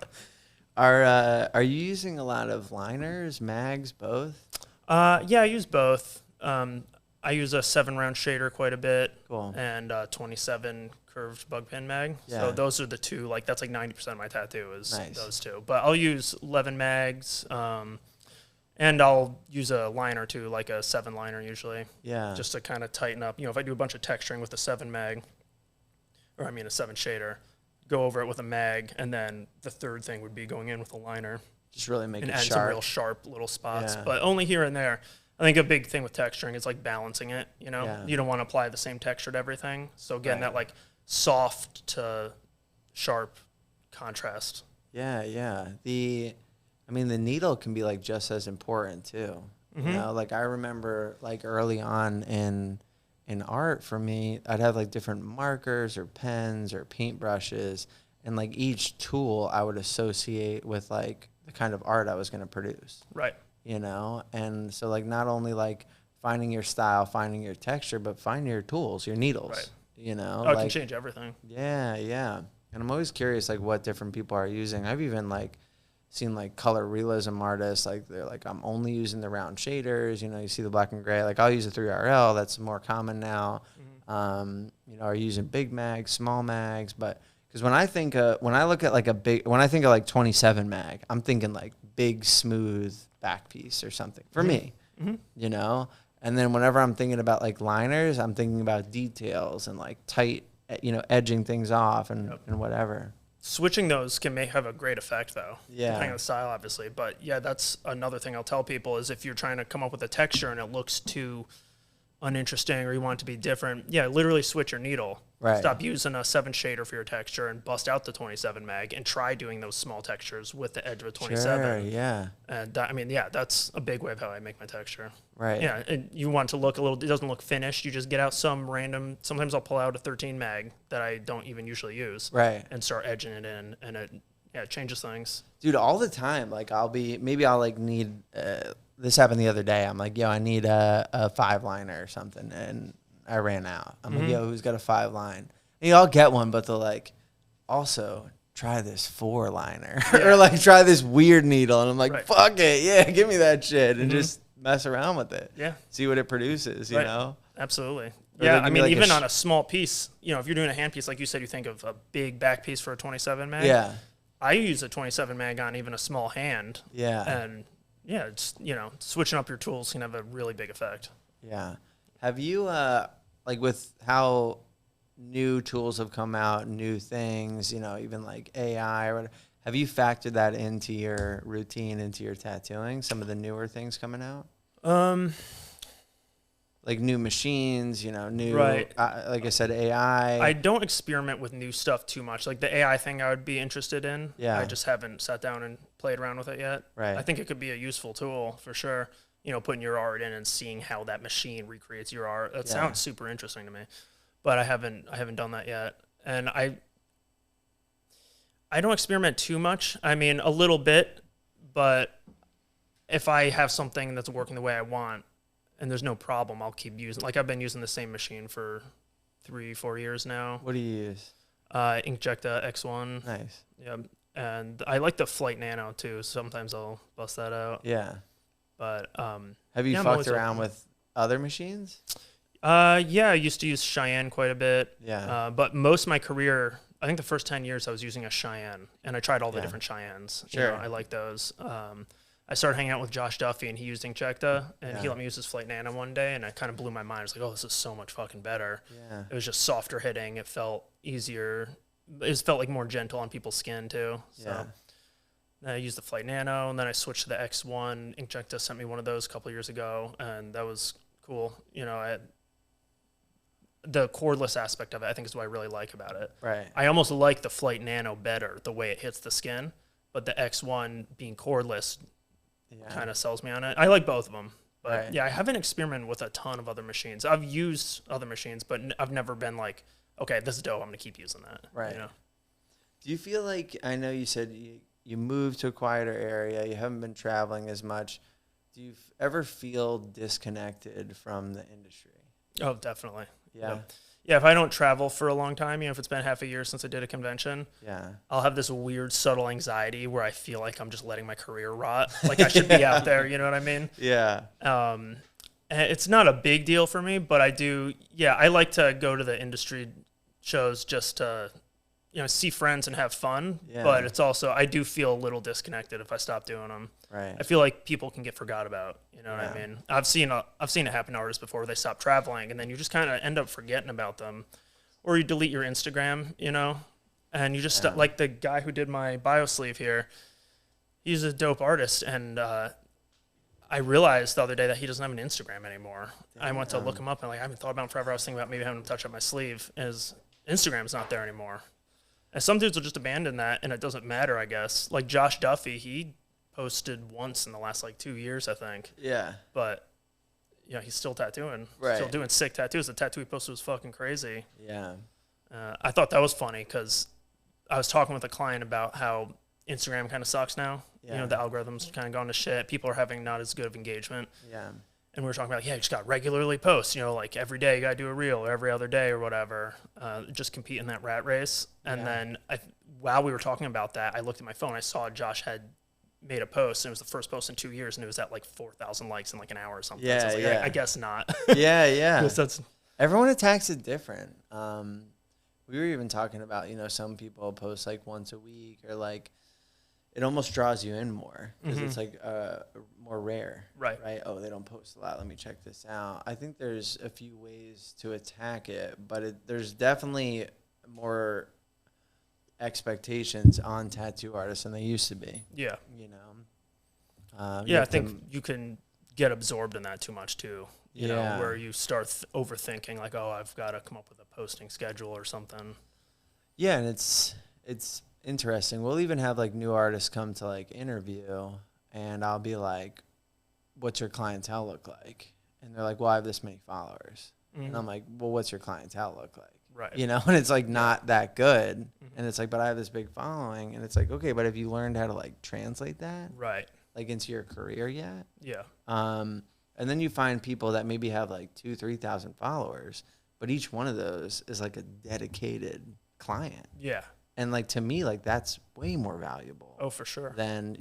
Are you using a lot of liners, mags, both? Yeah, I use both. I use a 7-round shader quite a bit. Cool. And 27 curved bug pin mag. Yeah. So those are the two, like that's like 90% of my tattoo is those two. But I'll use 11 mags, and I'll use a liner too, like a 7 liner usually. Yeah. Just to kind of tighten up. You know, if I do a bunch of texturing with a 7 mag, or I mean a 7 shader, go over it with a mag, and then the third thing would be going in with a liner. Just really make and it add sharp. some real sharp little spots, Yeah. but only here and there. I think a big thing with texturing is like balancing it, you know? Yeah. You don't want to apply the same texture to everything. So getting that like soft to sharp contrast. Yeah, yeah. The needle can be like just as important too. You know, like I remember like early on in art for me, I'd have like different markers or pens or paintbrushes, and like each tool I would associate with like the kind of art I was going to produce. Right. You know, and so like not only like finding your style, finding your texture, but finding your tools, your needles. Right. You know, Oh, it can change everything. Yeah, yeah. And I'm always curious like what different people are using. I've even like seen like color realism artists, like they're like, I'm only using the round shaders. You know, you see the black and gray. Like I'll use a 3RL. That's more common now. You know, are using big mags, small mags, but because when I think when I look at like when I think of like 27 mag, I'm thinking like big smooth back piece or something for me. You know, and then whenever I'm thinking about like liners, I'm thinking about details and like tight, you know, edging things off and whatever. Switching those can have a great effect, though. Yeah. Depending on the style, obviously. But, yeah, that's another thing I'll tell people is if you're trying to come up with a texture and it looks too uninteresting or you want it to be different, yeah, literally switch your needle. Right. Stop using a 7 shader for your texture and bust out the 27 mag and try doing those small textures with the edge of a 27. Sure, yeah. And, I mean, yeah, that's a big way of how I make my texture. Right. Yeah, and you want it to look a little, it doesn't look finished. You just get out some random, sometimes I'll pull out a 13 mag that I don't even usually use. Right. And start edging it in, and it changes things. Dude, all the time, like maybe I'll like need, this happened the other day. I'm like, yo, I need a 5-liner or something. And I ran out. I'm like, yo, who's got a 5-line? And I'll get one, but they'll like, also try this 4-liner or like try this weird needle. And I'm like, fuck it. Yeah, give me that shit and just mess around with it. Yeah. See what it produces, you know? Absolutely. Or yeah, I mean, like even on a small piece, you know, if you're doing a hand piece, like you said, you think of a big back piece for a 27 mag. Yeah. I use a 27 mag on even a small hand. Yeah. And yeah, it's, you know, switching up your tools can have a really big effect. Yeah. Have you, like with how new tools have come out, new things, you know, even like AI or whatever, have you factored that into your routine, into your tattooing, some of the newer things coming out? Like new machines, you know, new, like I said, AI. I don't experiment with new stuff too much. Like the AI thing I would be interested in. Yeah. I just haven't sat down and played around with it yet. Right. I think it could be a useful tool for sure. You know, putting your art in and seeing how that machine recreates your art. That sounds super interesting to me. But I haven't done that yet. And I don't experiment too much. I mean, a little bit, but if I have something that's working the way I want and there's no problem, I'll keep using. Like I've been using the same machine for 3-4 years now. What do you use? Inkjecta X1. Nice. Yeah. And I like the Flight Nano too. Sometimes I'll bust that out. Yeah. But have you fucked around with other machines? Yeah, I used to use Cheyenne quite a bit. Yeah. But most of my career, I think the first 10 years I was using a Cheyenne, and I tried all the different Cheyennes. Sure. You know, I like those. I started hanging out with Josh Duffy, and he used Inkjecta, and he let me use his Flight Nano one day, and it kind of blew my mind. I was like, oh, this is so much fucking better. Yeah. It was just softer hitting. It felt easier. It felt like more gentle on people's skin, too. So then I used the Flight Nano, and then I switched to the X1. Inkjecta sent me one of those a couple years ago, and that was cool. You know, the cordless aspect of it, I think, is what I really like about it. Right. I almost like the Flight Nano better, the way it hits the skin, but the X1 being cordless kind of sells me on it. I like both of them. But yeah, I haven't experimented with a ton of other machines. I've used other machines, but I've never been like, okay, this is dope, I'm going to keep using that. Right. You know? Do you feel like, I know you said you moved to a quieter area, you haven't been traveling as much. Do you ever feel disconnected from the industry? Oh, definitely. Yeah. Yeah, if I don't travel for a long time, you know, if it's been half a year since I did a convention, I'll have this weird, subtle anxiety where I feel like I'm just letting my career rot. Like I should be out there, you know what I mean? Yeah. And it's not a big deal for me, but I do, I like to go to the industry shows just to, you know, see friends and have fun. Yeah. But it's also, I do feel a little disconnected if I stop doing them. Right. I feel like people can get forgot about. You know what I mean? I've seen it happen to artists before. Where they stop traveling, and then you just kind of end up forgetting about them, or you delete your Instagram. You know, and you just like the guy who did my bio sleeve here. He's a dope artist, and I realized the other day that he doesn't have an Instagram anymore. Damn. I went to look him up, and like I haven't thought about him forever. I was thinking about maybe having him touch up my sleeve. His Instagram's not there anymore. And some dudes will just abandon that, and it doesn't matter, I guess. Like Josh Duffy, he posted once in the last, 2 years, I think. Yeah. But, yeah, he's still tattooing. Right. Still doing sick tattoos. The tattoo he posted was fucking crazy. Yeah. I thought that was funny because I was talking with a client about how Instagram kind of sucks now. Yeah. You know, the algorithms kind of gone to shit. People are having not as good of engagement. Yeah. And we were talking about, you just got to regularly post, you know, like every day you got to do a reel or every other day or whatever, just compete in that rat race. And then while we were talking about that, I looked at my phone. I saw Josh had made a post, and it was the first post in 2 years, and it was at like 4,000 likes in like an hour or something. Yeah, so I was like, yeah. I guess not. Yeah. That's, Everyone attacks it different. We were even talking about, some people post like once a week, or like it almost draws you in more because it's like more rare. Right. Oh, they don't post a lot. Let me check this out. I think there's a few ways to attack it, but there's definitely more expectations on tattoo artists than they used to be. Yeah. I think you can get absorbed in that too much too. You know, where you start overthinking, like, oh, I've got to come up with a posting schedule or something. Yeah, and it's interesting. We'll even have like new artists come to like interview, and I'll be like, what's your clientele look like? And they're like, well, I have this many followers. And I'm like, well, what's your clientele look like? Right. And it's like not that good. And it's like, but I have this big following. And it's like, okay, but have you learned how to like translate that? Right. Like into your career yet? Yeah. And then you find people that maybe have like 2,000, 3,000 followers, but each one of those is like a dedicated client. Yeah. And like, to me, like that's way more valuable. Oh, for sure. Than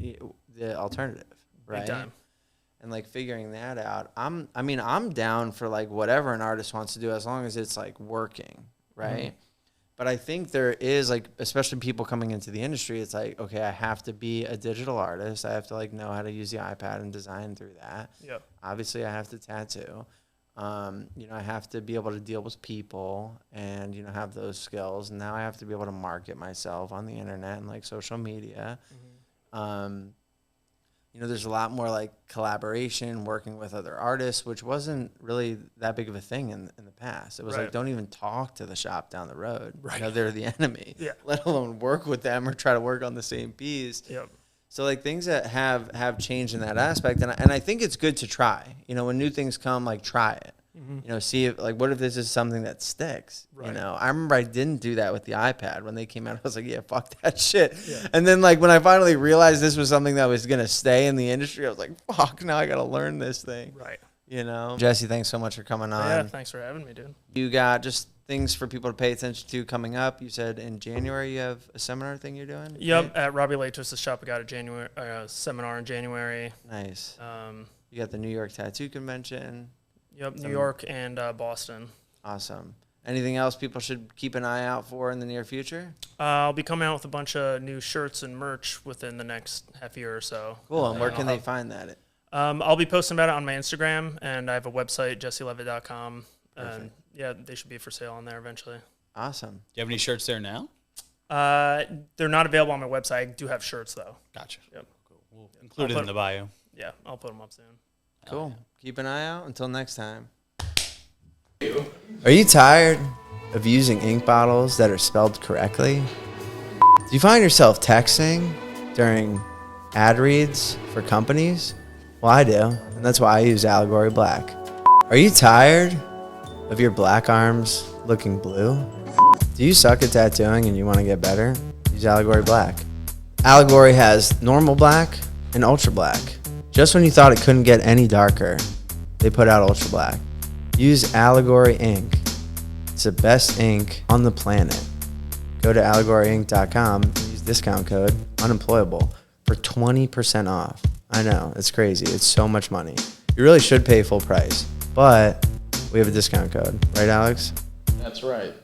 the alternative. Right. Big time. And like figuring that out, I'm down for like whatever an artist wants to do as long as it's like working, right? But I think there is like, especially people coming into the industry, it's like, okay, I have to be a digital artist. I have to like know how to use the iPad and design through that. Yep. Obviously, I have to tattoo. I have to be able to deal with people and have those skills. And now I have to be able to market myself on the internet and like social media. There's a lot more like collaboration, working with other artists, which wasn't really that big of a thing in the past. It was like, don't even talk to the shop down the road. Right. They're the enemy. Yeah. Let alone work with them or try to work on the same piece. Yep. So like things that have changed in that aspect, and I think it's good to try. When new things come, like try it. See if like, what if this is something that sticks? Right. I remember I didn't do that with the iPad when they came out. I was like, yeah, fuck that shit. Yeah. And then like when I finally realized this was something that was gonna stay in the industry, I was like, fuck, now I gotta learn this thing. Right. Jesse, thanks so much for coming on. Yeah, thanks for having me, dude. You got just things for people to pay attention to coming up. You said in January you have a seminar thing you're doing? Yep, right? at Robbie Latris' shop. I got a seminar in January. Nice. You got the New York Tattoo Convention. Yep, New York and Boston. Awesome. Anything else people should keep an eye out for in the near future? I'll be coming out with a bunch of new shirts and merch within the next half year or so. Cool. And where can they find that? I'll be posting about it on my Instagram, and I have a website, jesselevitt.com. And yeah, they should be for sale on there eventually. Awesome. Do you have any shirts there now? They're not available on my website. I do have shirts, though. Gotcha. Yep. Cool. We'll include it in the bio. Yeah, I'll put them up soon. Cool. Keep an eye out. Until next time. Are you tired of using ink bottles that are spelled correctly? Do you find yourself texting during ad reads for companies? Well, I do, and that's why I use Allegory Black. Are you tired of your black arms looking blue? Do you suck at tattooing and you want to get better? Use Allegory Black. Allegory has normal black and ultra black. Just when you thought it couldn't get any darker, they put out ultra black. Use Allegory ink. It's the best ink on the planet. Go to AllegoryInk.com and use discount code Unemployable for 20% off. I know, it's crazy. It's so much money. You really should pay full price, but we have a discount code. Right, Alex? That's right.